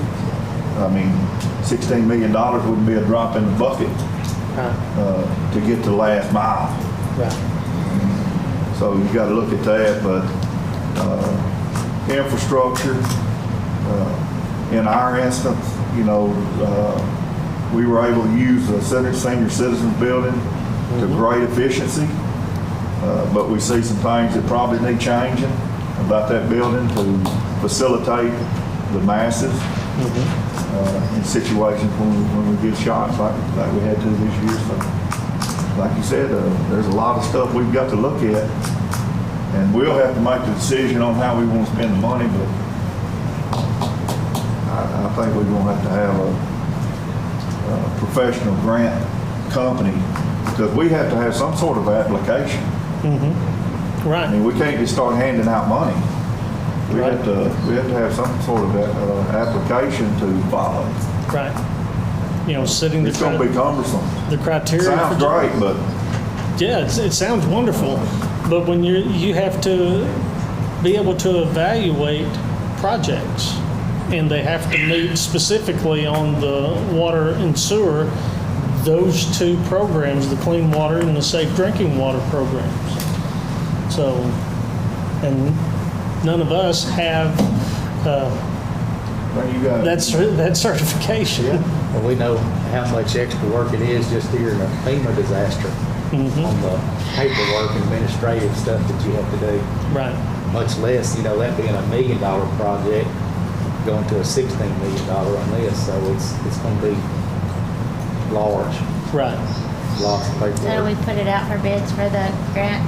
S3: $16 million wouldn't be a drop in the bucket to get to the last mile.
S1: Right.
S3: So you got to look at that, but infrastructure, in our instance, we were able to use the senior citizens building to great efficiency, but we see some things that probably need changing about that building to facilitate the masses. in situations when we get shots like we had to this year. So, like you said, there's a lot of stuff we've got to look at, and we'll have to make the decision on how we want to spend the money, but I think we're going to have a professional grant company, because we have to have some sort of application.
S1: Right.
S3: I mean, we can't just start handing out money. We have to have some sort of application to follow.
S1: Right. You know, setting
S3: It's going to be cumbersome.
S1: the criteria.
S3: Sounds great, but
S1: Yeah, it sounds wonderful, but when you have to be able to evaluate projects, and they have to meet specifically on the water and sewer, those two programs, the clean water and the safe drinking water programs. So, and none of us have
S3: you got
S1: that certification.
S4: Well, we know how much extra work it is just during a FEMA disaster on the paperwork and administrative stuff that you have to do.
S1: Right.
S4: Much less, you know, that being $1 million project, going to a $16 million on this, so it's going to be large.
S1: Right.
S4: Lots of paperwork.
S10: So we put it out for bids for the grant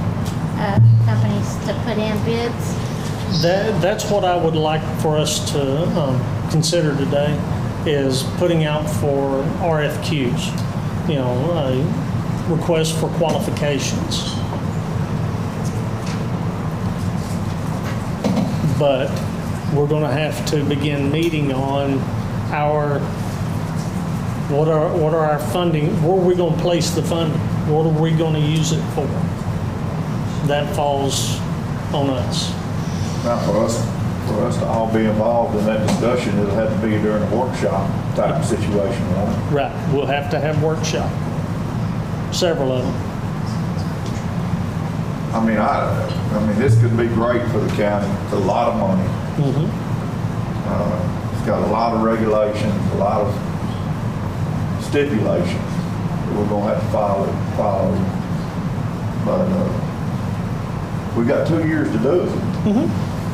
S10: companies to put in bids.
S1: That's what I would like for us to consider today, is putting out for RFQs, you know, a request for qualifications. But we're going to have to begin meeting on what are our funding, where are we going to place the funding? What are we going to use it for? That falls on us.
S3: Now, for us to all be involved in that discussion, it'll have to be during a workshop type of situation, right?
S1: Right, we'll have to have workshop, several of them.
S3: I mean, this could be great for the county. It's a lot of money. It's got a lot of regulations, a lot of stipulations that we're going to have to follow. But we got 2 years to do it.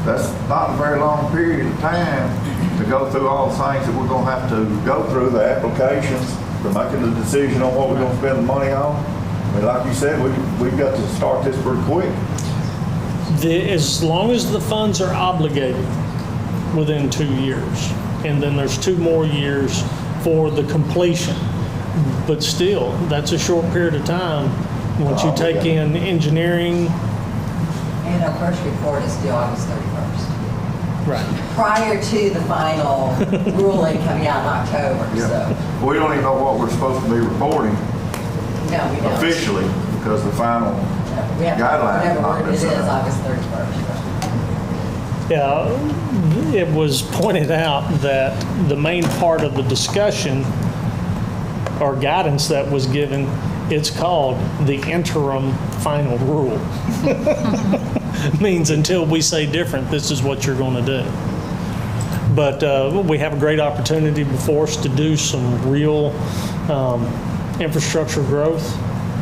S3: That's not a very long period of time to go through all the things that we're going to have to go through, the applications, to making the decision on what we're going to spend the money on. I mean, like you said, we've got to start this pretty quick.
S1: As long as the funds are obligated within 2 years, and then there's 2 more years for the completion. But still, that's a short period of time. Once you take in engineering.
S9: And our first report is due August 31st.
S1: Right.
S9: Prior to the final ruling coming out in October, so.
S3: We don't even know what we're supposed to be reporting
S9: No, we don't.
S3: officially, because the final
S9: We have,
S3: guidelines
S9: whatever
S3: are not
S9: word it is,
S3: decided.
S9: August 31st.
S1: Yeah, it was pointed out that the main part of the discussion or guidance that was given, it's called the interim final rule. Means until we say different, this is what you're going to do. But we have a great opportunity before us to do some real infrastructure growth,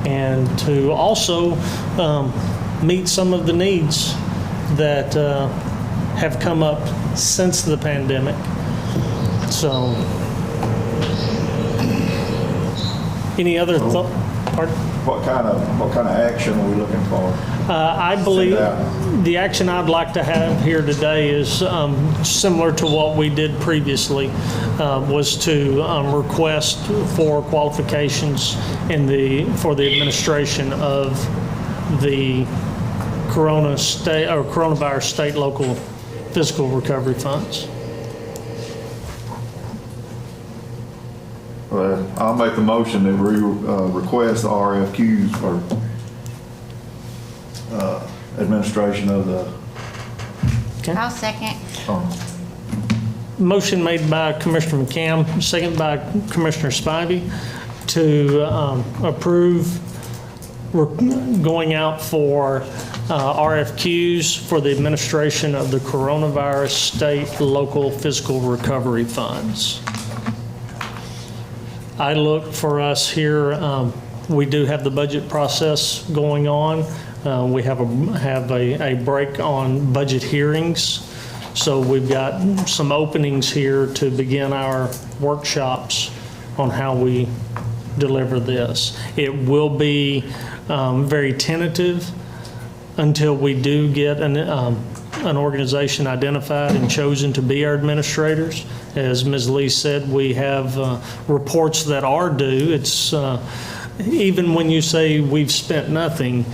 S1: and to also meet some of the needs that have come up since the pandemic. So, any other thought?
S3: What kind of action are we looking for?
S1: I believe the action I'd like to have here today is similar to what we did previously, was to request for qualifications for the administration of the coronavirus state local fiscal recovery funds.
S3: Well, I'll make the motion that we request the RFQs for administration of the.
S10: I'll second.
S1: Motion made by Commissioner McCam, second by Commissioner Spivey, to approve going out for RFQs for the administration of the coronavirus state local fiscal recovery funds. I look for us here, we do have the budget process going on. We have a break on budget hearings. So we've got some openings here to begin our workshops on how we deliver this. It will be very tentative until we do get an organization identified and chosen to be our administrators. As Ms. Lee said, we have reports that are due. It's even when you say we've spent nothing,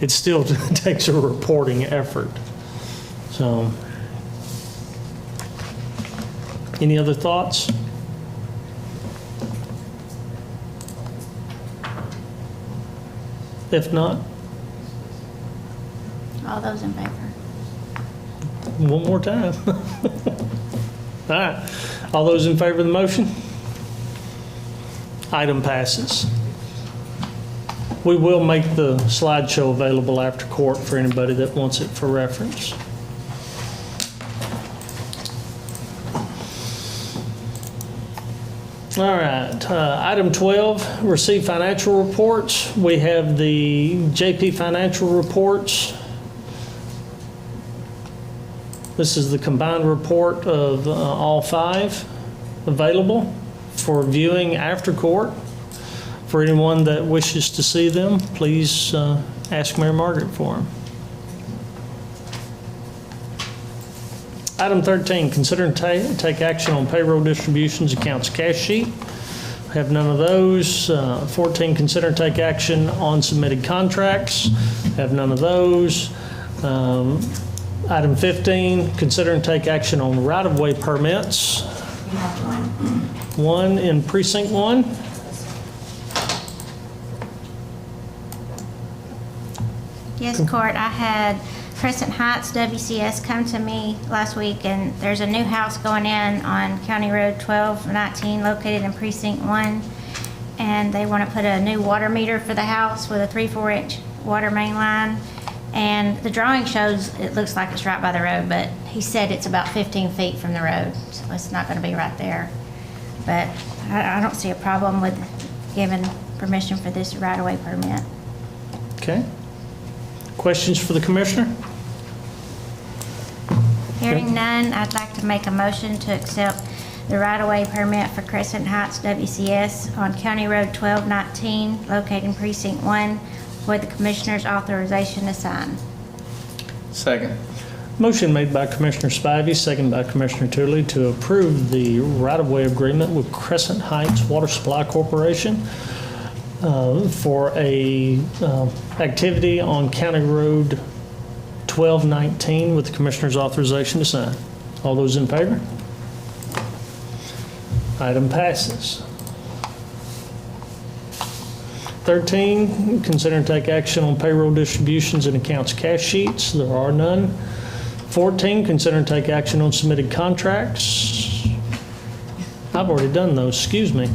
S1: it still takes a reporting effort. So, any other thoughts? If not,
S10: All those in favor?
S1: one more time. All right. All those in favor of the motion? Item passes. We will make the slideshow available after court for anybody that wants it for reference. All right, item 12, receive financial reports. We have the JP financial reports. This is the combined report of all 5 available for viewing after court. For anyone that wishes to see them, please ask Mary Margaret for them. Item 13, consider and take action on payroll distributions, accounts, cash sheet. Have none of those. 14, consider and take action on submitted contracts. Have none of those. Item 15, consider and take action on right-of-way permits.
S9: You have
S1: One in Precinct 1.
S10: Yes, Court, I had Crescent Heights WCS come to me last week, and there's a new house going in on County Road 1219 located in Precinct 1, and they want to put a new water meter for the house with a 3/4-inch water main line. And the drawing shows it looks like it's right by the road, but he said it's about 15 feet from the road, so it's not going to be right there. But I don't see a problem with giving permission for this right-of-way permit.
S1: Okay. Questions for the commissioner?
S10: Hearing none, I'd like to make a motion to accept the right-of-way permit for Crescent Heights WCS on County Road 1219, located in Precinct 1, with the Commissioner's authorization to sign.
S6: Second.
S1: Motion made by Commissioner Spivey, second by Commissioner Tooley to approve the right-of-way agreement with Crescent Heights Water Supply Corporation for a activity on County Road 1219 with the Commissioner's authorization to sign. All those in favor? Item passes. 13, consider and take action on payroll distributions and accounts cash sheets. There are none. 14, consider and take action on submitted contracts. I've already done those, excuse me.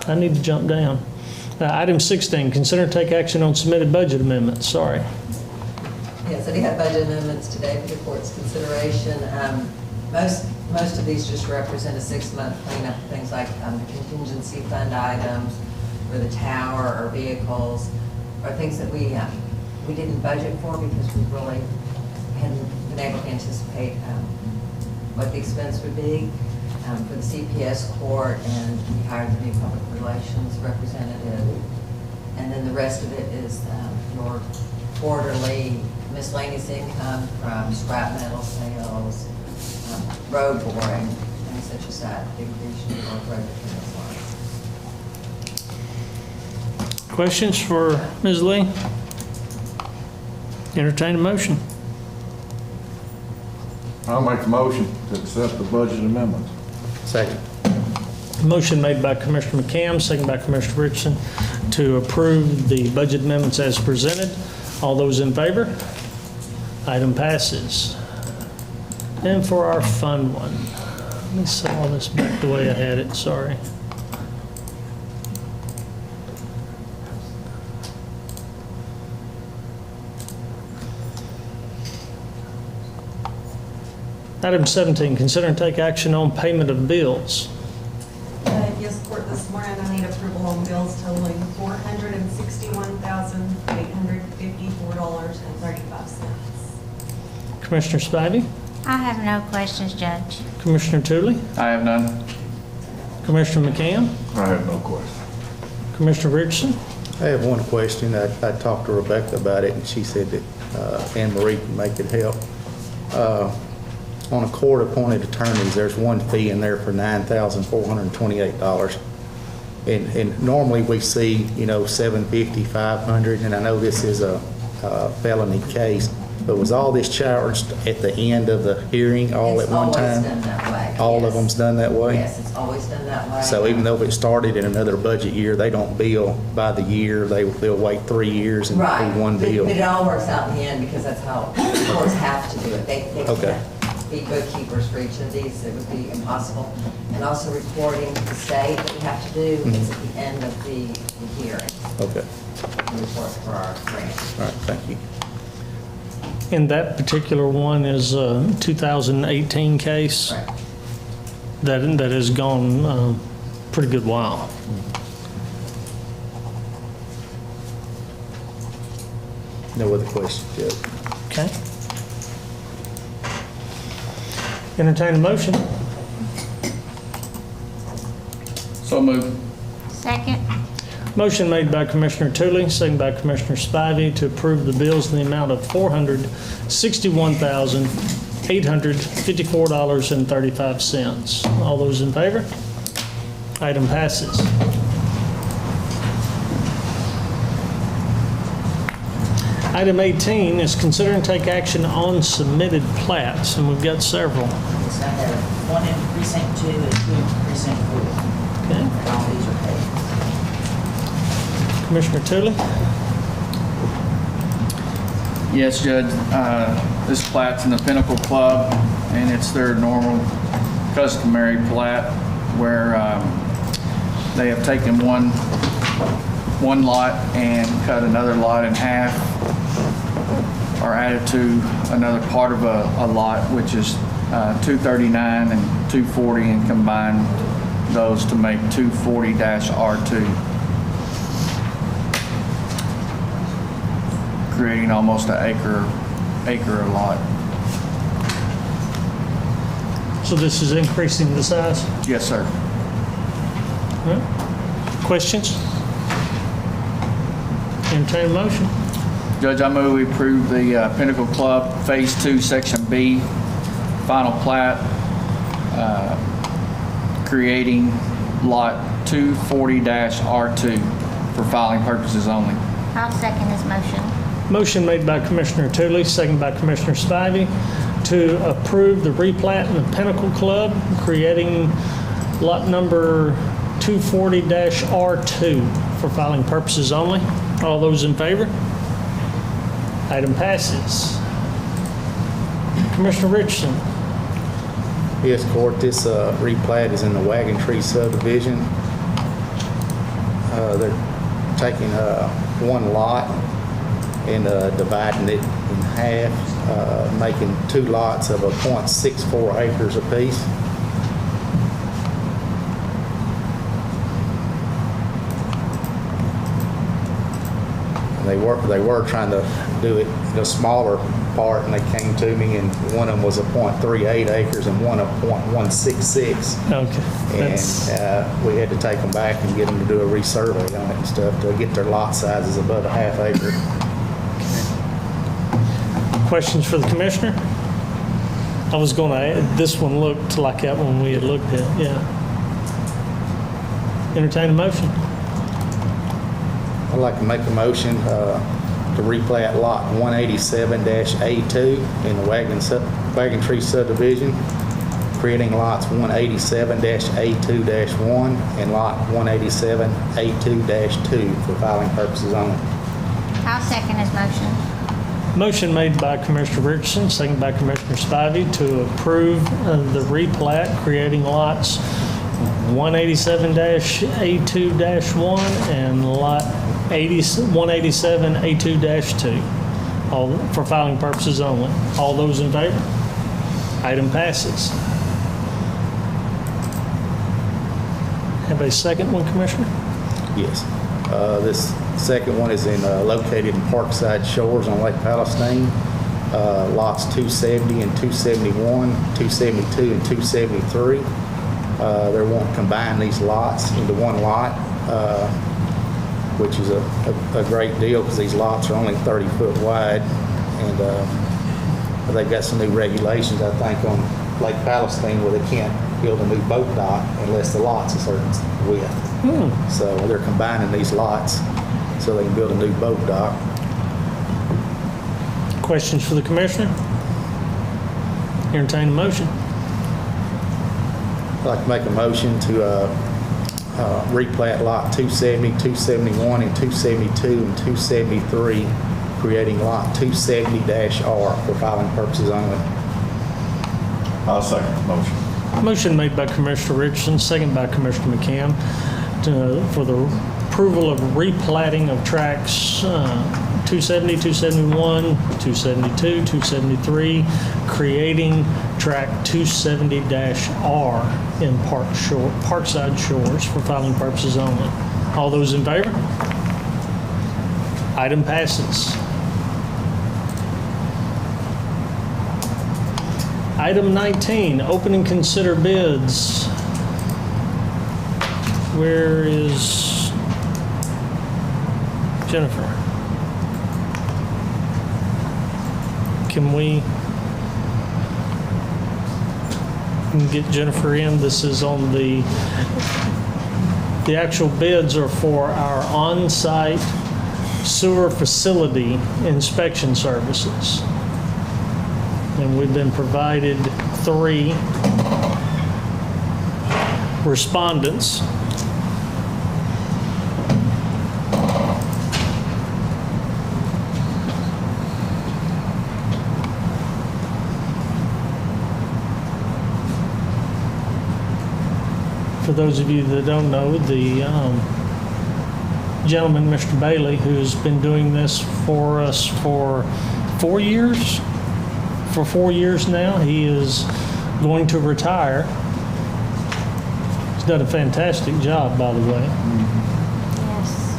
S1: I need to jump down. Item 16, consider and take action on submitted budget amendments, sorry.
S9: Yes, we had budget amendments today for the court's consideration. Most of these just represent a 6-month cleanup, things like the contingency fund items for the tower or vehicles, or things that we didn't budget for because we really hadn't been able to anticipate what the expense would be for the CPS court, and we hired the new public relations representative. And then the rest of it is your quarterly miscellaneous income from scrap metal sales, road boring, things such as that, decrease in road lines.
S1: Questions for Ms. Lee? Entertain a motion.
S3: I'll make the motion to accept the budget amendments.
S4: Second.
S1: Motion made by Commissioner McCam, second by Commissioner Richardson to approve the budget amendments as presented. All those in favor? Item passes. And for our fun one, let me set all this back the way I had it, sorry. Item 17, consider and take action on payment of bills.
S13: Yes, court, this morning I need approval on bills totaling $461,854.35.
S1: Commissioner Spivey?
S10: I have no questions, Judge.
S1: Commissioner Tootley?
S6: I have none.
S1: Commissioner McCann?
S3: I have no question.
S1: Commissioner Richardson?
S4: I have one question. I talked to Rebecca about it, and she said that Anne Marie can make it help. On a court-appointed attorneys, there's one fee in there for $9,428. And normally we see, $750, $500, and I know this is a felony case, but was all this charged at the end of the hearing all at one time?
S9: It's always done that way.
S4: All of
S9: yes.
S4: them's done that way?
S9: Yes, it's always done that way.
S4: So even though if it started in another budget year, they don't bill by the year, they'll wait 3 years and
S9: Right.
S4: do one bill?
S9: But it all works out in the end because that's how courts have to do it. They
S4: Okay.
S9: can't be bookkeepers for each of these. It would be impossible. And also reporting to the state that we have to do is at the end of the hearing.
S4: Okay,
S9: The report for our grant.
S4: all right, thank you.
S1: And that particular one is a 2018 case
S9: Right.
S1: that has gone a pretty good while.
S4: No other questions, Judge?
S1: Okay. Entertain a motion.
S6: So moved.
S10: Second.
S1: Motion made by Commissioner Tootley, second by Commissioner Spivey to approve the bills in the amount of $461,854.35. All those in favor? Item passes. Item 18 is consider and take action on submitted plats, and we've got several.
S14: Yes, I have one in precinct 2 and 2 in precinct 4.
S1: Okay.
S14: And all these are paid.
S1: Commissioner Tootley?
S6: Yes, Judge, this plat's in the Pinnacle Club, and it's their normal customary plat where they have taken one lot and cut another lot in half, or added to another part of a lot, which is 239 and 240, and combined those to make 240-R2. Creating almost an acre a lot.
S1: So this is increasing the size?
S6: Yes, sir.
S1: All right. Questions? Entertain a motion.
S6: Judge, I move we approve the Pinnacle Club Phase 2, Section B, final plat, creating Lot 240-R2 for filing purposes only.
S10: I'll second his motion.
S1: Motion made by Commissioner Tootley, second by Commissioner Spivey to approve the replat in the Pinnacle Club, creating lot number 240-R2 for filing purposes only. All those in favor? Item passes. Commissioner Richardson?
S4: Yes, Court, this replat is in the Wagon Tree subdivision. They're taking one lot and dividing it in half, making two lots of 0.64 acres apiece. And they were trying to do it in a smaller part, and they came to me, and one of them was 0.38 acres and one of 0.166.
S1: Okay.
S4: And we had to take them back and get them to do a resurvey on it and stuff to get their lot sizes above a half acre.
S1: Questions for the commissioner? I was going to add, this one looked like that one we had looked at, yeah. Entertain a motion.
S4: I'd like to make a motion to replat lot 187-A2 in the Wagon Tree subdivision, creating lots 187-A2-1 and lot 187-A2-2 for filing purposes only.
S10: I'll second his motion.
S1: Motion made by Commissioner Richardson, second by Commissioner Spivey to approve the replat, creating lots 187-A2-1 and lot 187-A2-2, all for filing purposes only. All those in favor? Item passes. Have a second one, Commissioner?
S4: Yes. This second one is located in Parkside Shores on Lake Palestine. lots 270 and 271, 272 and 273. They're wanting to combine these lots into one lot, which is a great deal because these lots are only 30 foot wide. And they've got some new regulations, I think, on Lake Palestine where they can't build a new boat dock unless the lot's a certain width. So they're combining these lots so they can build a new boat dock.
S1: Questions for the commissioner? Entertain a motion.
S4: I'd like to make a motion to replat lot 270, 271, and 272 and 273, creating lot 270-R for filing purposes only.
S3: I'll second the motion.
S1: Motion made by Commissioner Richardson, second by Commissioner McCann, for the approval of replatting of tracks 270, 271, 272, 273, creating track 270-R in Parkside Shores for filing purposes only. All those in favor? Item passes. Item 19, open and consider bids. Where is Jennifer? Can we get Jennifer in? This is on the actual bids are for our on-site sewer facility inspection services. And we've been provided 3 respondents. For those of you that don't know, the gentleman, Mr. Bailey, who's been doing this for us for 4 years, for 4 years now, he is going to retire. He's done a fantastic job, by the way.
S10: Yes.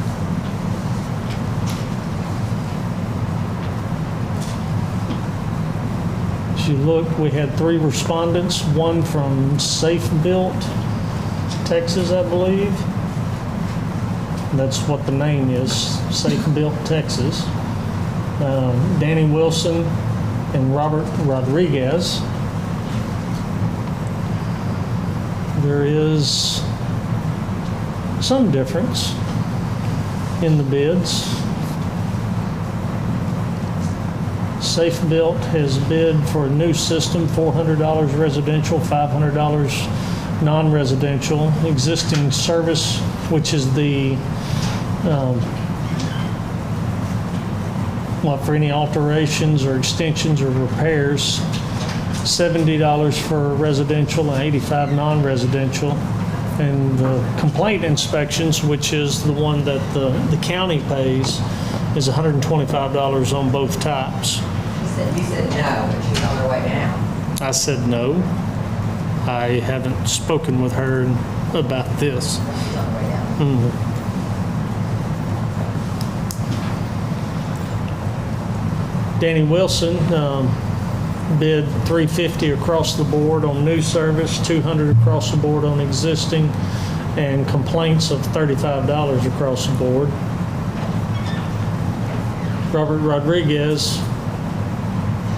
S1: As you look, we had 3 respondents, one from Safe Built, Texas, I believe. That's what the name is, Safe Built, Texas. Danny Wilson and Robert Rodriguez. There is some difference in the bids. Safe Built has bid for a new system, $400 residential, $500 non-residential. Existing service, which is the for any alterations or extensions or repairs, $70 for residential and $85 non-residential. And the complaint inspections, which is the one that the county pays, is $125 on both types.
S9: You said no, but she's on her way down.
S1: I said no. I haven't spoken with her about this.
S9: She's on her way down.
S1: Danny Wilson bid $350 across the board on new service, $200 across the board on existing, and complaints of $35 across the board. Robert Rodriguez,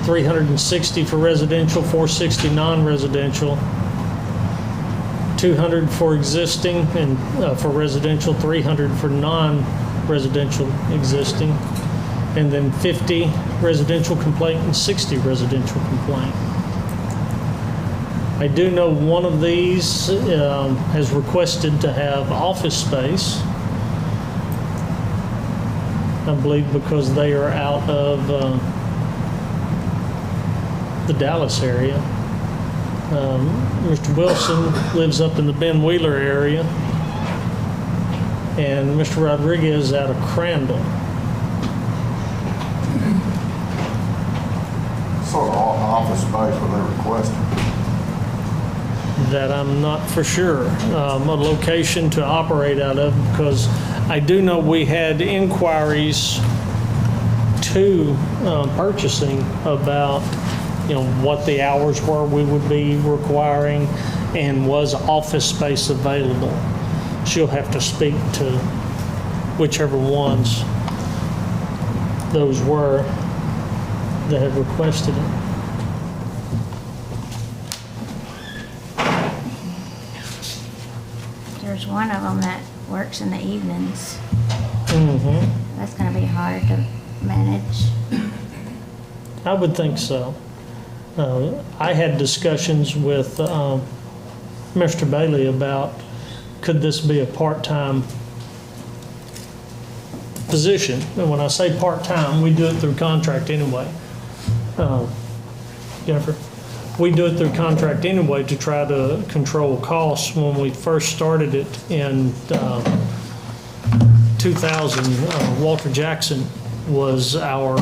S1: $360 for residential, $460 non-residential, $200 for existing and for residential, $300 for non-residential existing, and then $50 residential complaint and $60 residential complaint. I do know one of these has requested to have office space, I believe because they are out of the Dallas area. Mr. Wilson lives up in the Ben Wheeler area, and Mr. Rodriguez out of Crandall.
S3: Sort of office space where they're requesting.
S1: That I'm not for sure. A location to operate out of, because I do know we had inquiries to purchasing about, what the hours were we would be requiring and was office space available. She'll have to speak to whichever ones those were that had requested it.
S10: There's one of them that works in the evenings.
S1: Mm-hmm.
S10: That's gonna be hard to manage.
S1: I would think so. I had discussions with Mr. Bailey about, could this be a part-time position? And when I say part-time, we do it through contract anyway. Jennifer? We do it through contract anyway to try to control costs. When we first started it in 2000, Walter Jackson was our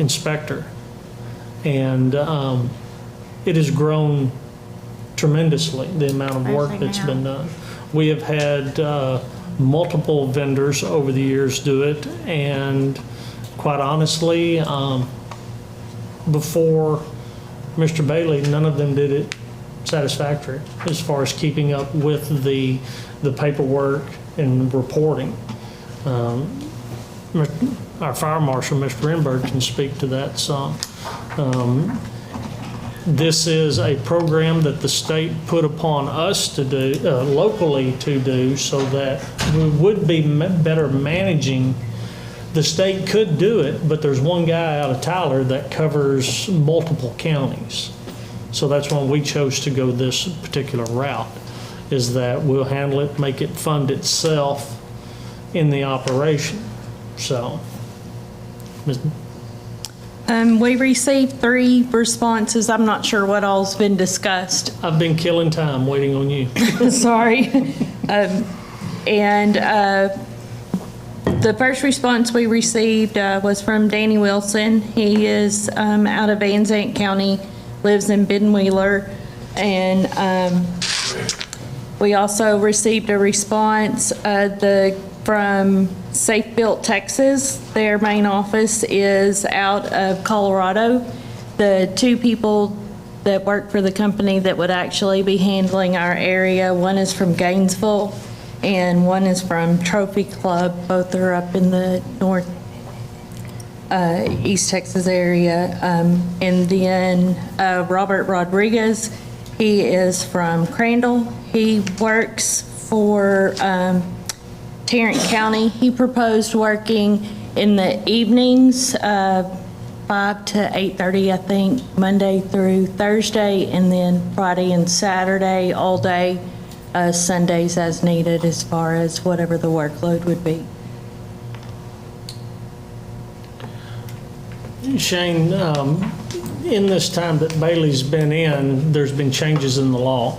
S1: inspector. And it has grown tremendously, the amount of work that's been done. We have had multiple vendors over the years do it, and quite honestly, before Mr. Bailey, none of them did it satisfactory as far as keeping up with the paperwork and reporting. Our fire marshal, Mr. Renberg, can speak to that some. This is a program that the state put upon us to do, locally to do, so that we would be better managing. The state could do it, but there's one guy out of Tyler that covers multiple counties. So that's why we chose to go this particular route, is that we'll handle it, make it fund itself in the operation. So, Ms.
S15: We received 3 responses. I'm not sure what all's been discussed.
S1: I've been killing time waiting on you.
S15: Sorry. The first response we received was from Danny Wilson. He is out of Van Zandt County, lives in Benwheeler. And we also received a response from Safe Built Texas. Their main office is out of Colorado. The 2 people that work for the company that would actually be handling our area, one is from Gainesville and one is from Trophy Club. Both are up in the East Texas area. And then Robert Rodriguez, he is from Crandall. He works for Tarrant County. He proposed working in the evenings, 5 to 8:30, I think, Monday through Thursday, and then Friday and Saturday all day, Sundays as needed, as far as whatever the workload would be.
S1: Shane, in this time that Bailey's been in, there's been changes in the law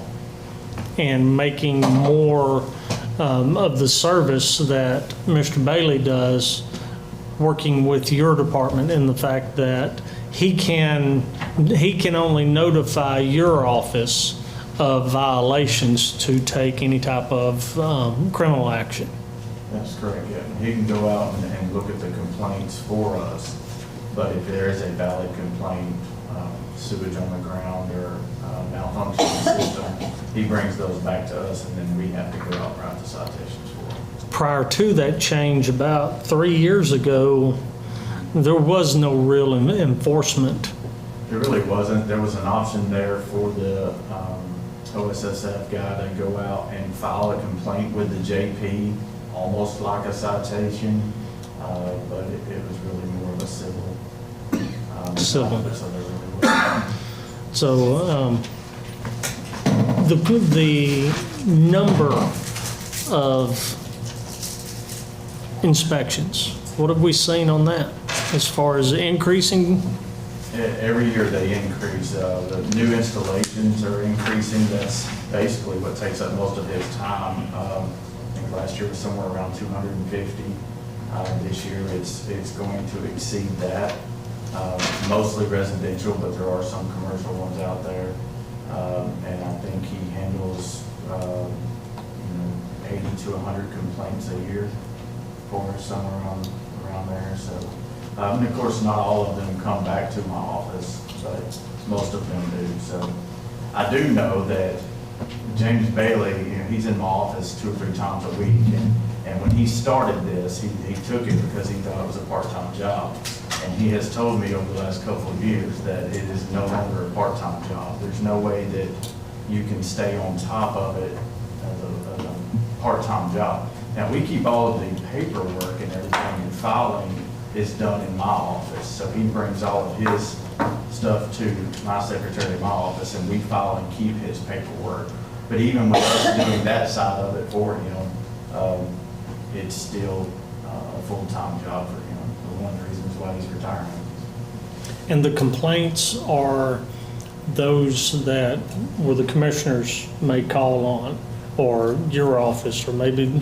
S1: and making more of the service that Mr. Bailey does, working with your department, in the fact that he can only notify your office of violations to take any type of criminal action.
S16: That's correct, yeah. He can go out and look at the complaints for us, but if there is a valid complaint, sewage on the ground or malfunction of the system, he brings those back to us, and then we have to go out and write the citations for it.
S1: Prior to that change, about 3 years ago, there was no real enforcement.
S16: There really wasn't. There was an option there for the OSSF guy to go out and file a complaint with the JP, almost like a citation, but it was really more of a civil.
S1: Civil.
S16: So there really wasn't.
S1: So the number of inspections, what have we seen on that as far as increasing?
S16: Every year they increase. The new installations are increasing. That's basically what takes up most of his time. I think last year was somewhere around 250. This year it's going to exceed that. Mostly residential, but there are some commercial ones out there. And I think he handles 80 to 100 complaints a year for us, somewhere around around there, so. And of course, not all of them come back to my office, but most of them do, so. I do know that James Bailey, he's in my office 2 or 3 times a week, and when he started this, he took it because he thought it was a part-time job. And he has told me over the last couple of years that it is no longer a part-time job. There's no way that you can stay on top of it as a part-time job. Now, we keep all of the paperwork and everything, and filing is done in my office. So he brings all of his stuff to my secretary in my office, and we file and keep his paperwork. But even with us doing that side of it for him, it's still a full-time job for him. One of the reasons why he's retiring.
S1: And the complaints are those that where the commissioners may call on, or your office, or maybe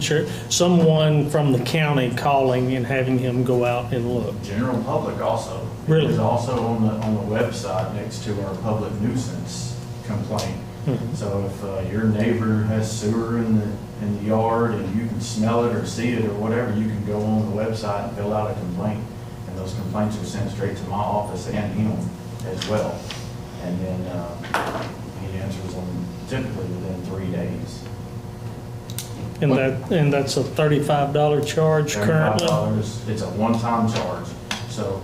S1: someone from the county calling and having him go out and look.
S16: General public also.
S1: Really?
S16: It's also on the website next to our public nuisance complaint.
S1: Mm-hmm.
S16: So if your neighbor has sewer in the yard and you can smell it or see it or whatever, you can go on the website and fill out a complaint. And those complaints are sent straight to my office and him as well. And then he answers them typically within 3 days.
S1: And that's a $35 charge currently?
S16: $35, it's a one-time charge. So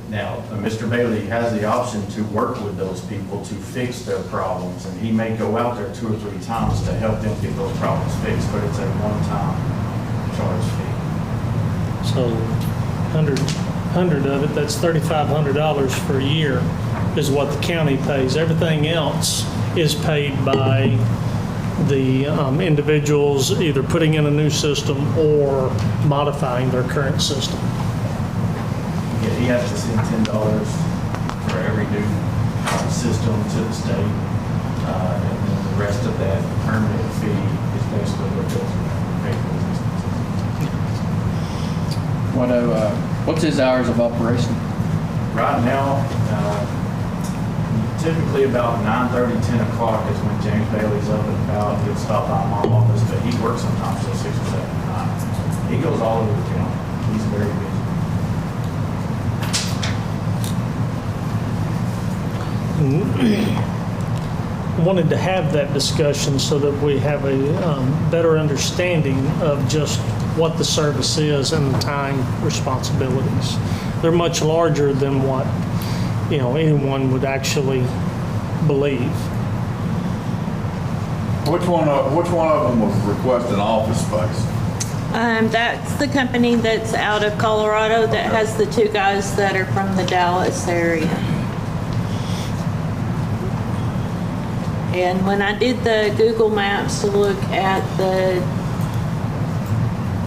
S16: now, Mr. Bailey has the option to work with those people to fix their problems, and he may go out there 2 or 3 times to help them get those problems fixed, but it's a one-time charge fee.
S1: So 100 of it, that's $3,500 for a year is what the county pays. Everything else is paid by the individuals either putting in a new system or modifying their current system.
S16: Yeah, he has to send $10 for every new system to the state, and then the rest of that permit fee is basically what goes with the
S6: What's his hours of operation?
S16: Right now, typically about 9:30, 10 o'clock is when James Bailey's up and about. He'll stop by my office, but he works sometimes till 6 or 7 at night. He goes all over the county. He's very busy.
S1: Wanted to have that discussion so that we have a better understanding of just what the service is and the time responsibilities. They're much larger than what anyone would actually believe.
S3: Which one of them was requesting office space?
S15: That's the company that's out of Colorado that has the 2 guys that are from the Dallas area. And when I did the Google Maps to look at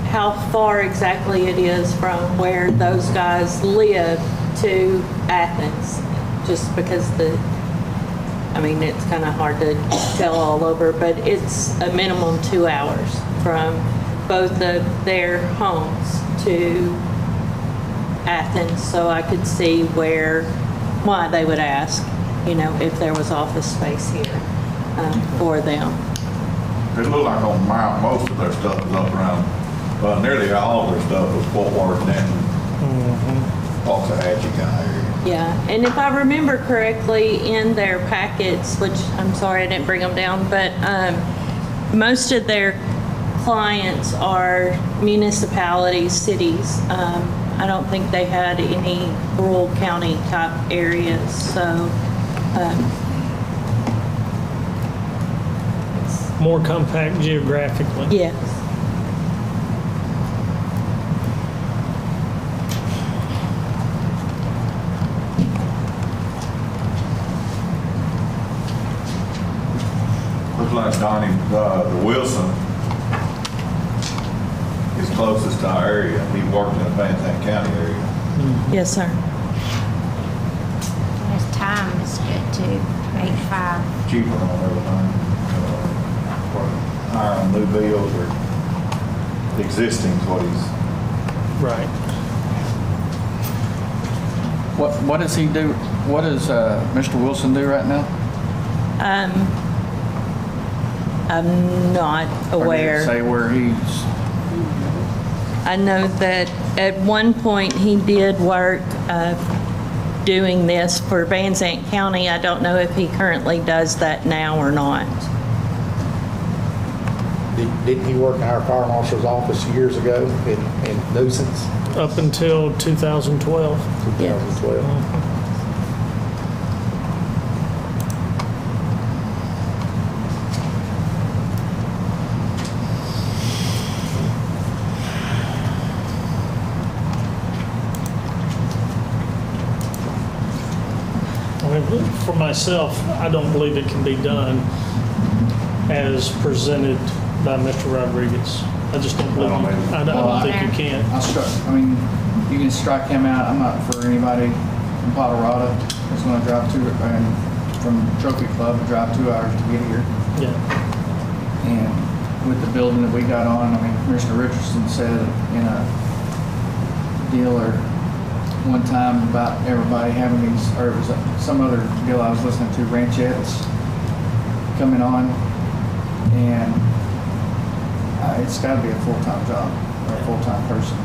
S15: how far exactly it is from where those guys live to Athens, just because it's kind of hard to tell all over, but it's a minimum 2 hours from both of their homes to Athens, so I could see why they would ask, if there was office space here for them.
S3: It looked like on the map, most of their stuff is up around, well, nearly all of their stuff was Fort Worth and Waxahachie kind of area.
S15: Yeah, and if I remember correctly, in their packets, which I'm sorry I didn't bring them down, but most of their clients are municipalities, cities. I don't think they had any rural county type areas, so.
S1: More compact geographically.
S15: Yes.
S3: Looks like Donnie, the Wilson is closest to our area. He worked in the Van Zandt County area.
S15: Yes, sir.
S10: His time is good too, 8 to 5.
S3: Cheaper on everything. Hiring new bills or existing is what he's.
S1: Right.
S6: What does he do? What does Mr. Wilson do right now?
S15: I'm not
S6: Or did it
S15: aware.
S6: say where he's,
S15: I know that at one point he did work doing this for Van Zandt County. I don't know if he currently does that now or not.
S4: Didn't he work in our fire marshal's office years ago in Nuisance?
S1: Up until 2012.
S4: 2012.
S1: For myself, I don't believe it can be done as presented by Mr. Rodriguez. I just don't believe, I don't think you can.
S6: You can strike him out. I'm not for anybody from Colorado that's going to drive from Trophy Club and drive 2 hours to get here.
S1: Yeah.
S6: And with the building that we got on, Commissioner Richardson said in a deal or one time about everybody having these, or it was some other deal I was listening to, ranchettes coming on, and it's got to be a full-time job or a full-time person.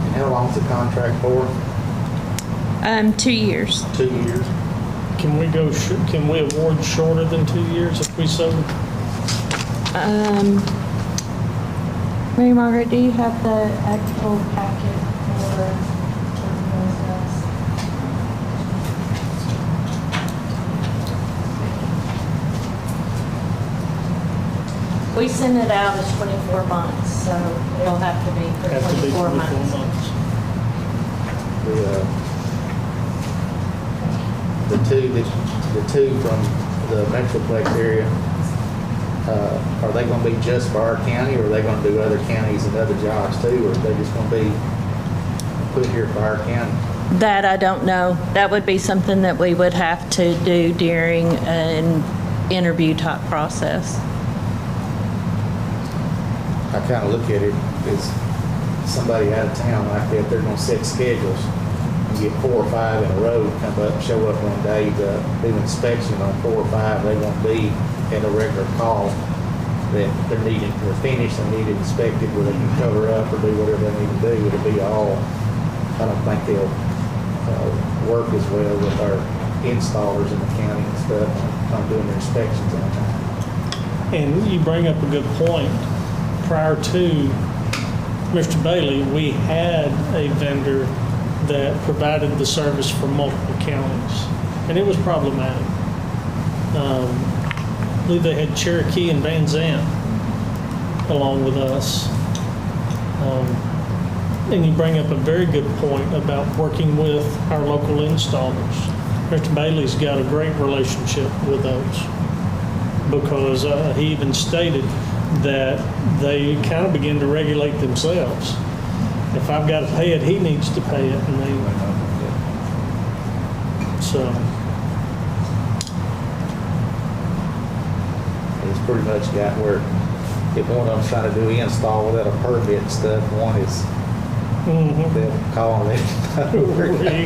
S4: And how long's the contract for?
S15: 2 years.
S4: 2 years.
S1: Can we go, can we award shorter than 2 years if we so?
S15: Mary Margaret, do you have the actual packet for We send it out as 24 months, so it'll have to be for 24 months.
S4: The two from the Metroplex area, are they going to be just for our county, or are they going to do other counties and other jobs too, or are they just going to be put here for our county?
S15: That I don't know. That would be something that we would have to do during an interview type process.
S4: I kind of look at it as somebody out of town like that, they're going to set schedules and get 4 or 5 in a row, come up, show up one day to do inspection on 4 or 5. They won't be at a regular call that they're finished and need it inspected where they can cover up or do whatever they need to do. It'll be all, I don't think they'll work as well with our installers in the county and stuff on doing their inspections on time.
S1: And you bring up a good point. Prior to Mr. Bailey, we had a vendor that provided the service for multiple counties, and it was problematic. I believe they had Cherokee and Van Zandt along with us. And you bring up a very good point about working with our local installers. Mr. Bailey's got a great relationship with those because he even stated that they kind of begin to regulate themselves. If I've got to pay it, he needs to pay it, and so.
S4: It's pretty much got where if one of them's trying to do install without a permit and stuff, one is they'll call and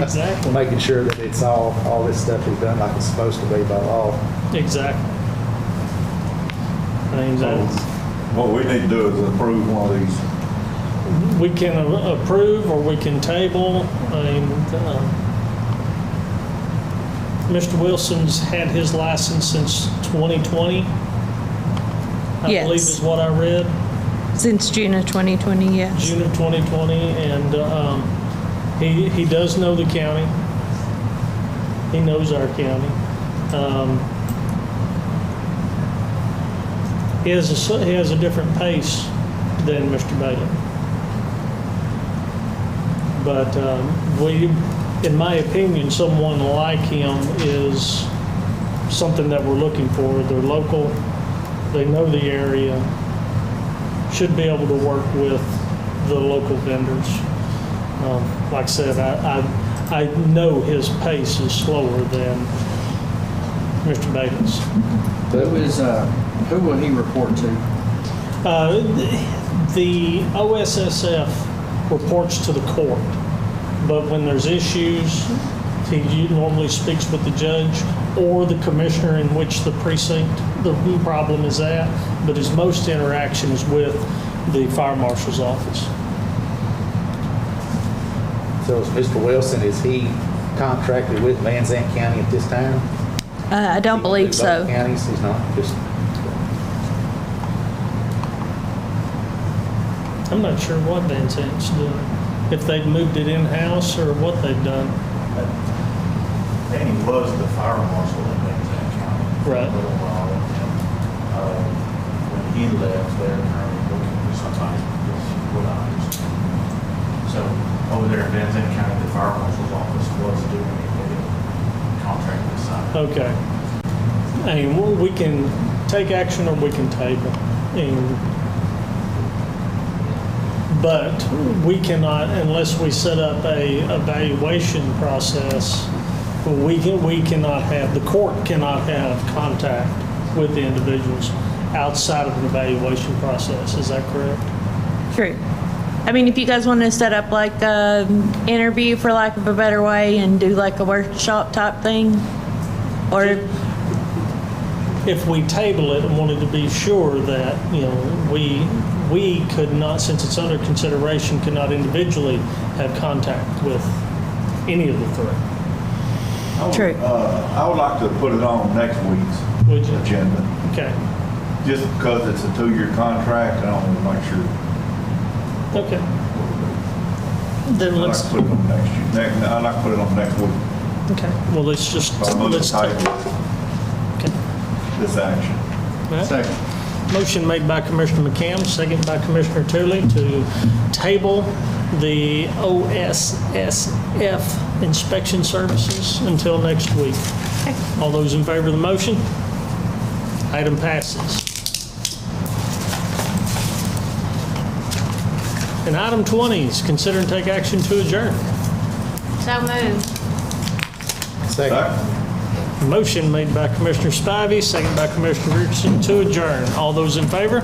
S1: Exactly.
S4: making sure that it's all this stuff is done like it's supposed to be by law.
S1: Exactly. I mean,
S3: What we need to do is approve one of these.
S1: we can approve or we can table. I mean, Mr. Wilson's had his license since 2020. I
S15: Yes.
S1: believe is what I read.
S15: Since June of 2020, yes.
S1: June of 2020, and he does know the county. He knows our county. He has a different pace than Mr. Bailey. But in my opinion, someone like him is something that we're looking for. They're local, they know the area, should be able to work with the local vendors. Like I said, I know his pace is slower than Mr. Bailey's.
S6: Who will he report to?
S1: The OSSF reports to the court, but when there's issues, he normally speaks with the judge or the commissioner in which the precinct, the problem is at, but his most interaction is with the fire marshal's office.
S4: So is Mr. Wilson, is he contracted with Van Zandt County at this time?
S15: I don't believe
S4: Both
S15: so.
S4: counties, he's not just,
S1: I'm not sure what Van Zant's doing, if they've moved it in-house or what they've done.
S16: Danny was the fire marshal in Van Zandt County. For
S1: Right.
S16: a little while. And, when he left, they're currently looking for somebody, is what I understand. So over there in Van Zandt County, the fire marshal's office was doing a contract this side.
S1: Okay. I mean, we can take action or we can table. But we cannot, unless we set up a evaluation process, we cannot have, the court cannot have contact with the individuals outside of an evaluation process. Is that correct?
S15: True. I mean, if you guys want to set up like an interview, for lack of a better way, and do like a workshop type thing, or
S1: If we table it and wanted to be sure that, we could not, since it's under consideration, cannot individually have contact with any of the three.
S15: True.
S3: I would like to put it on next week's
S1: Would you?
S3: agenda,
S1: Okay.
S3: just because it's a 2-year contract, I want to make sure.
S1: Okay. Then
S3: I'd like
S1: let's,
S3: to put it on next year, I'd like to put it on next week,
S1: okay, well, let's just,
S3: by most
S1: let's
S3: type
S1: take,
S3: of this action.
S6: Second.
S1: motion made by Commissioner McCam, second by Commissioner Tooley to table the OSSF inspection services until next week. All those in favor of the motion? Item passes. And item 20 is consider and take action to adjourn.
S10: So moved.
S4: second.
S1: Motion made by Commissioner Spivey, second by Commissioner Richardson to adjourn. All those in favor?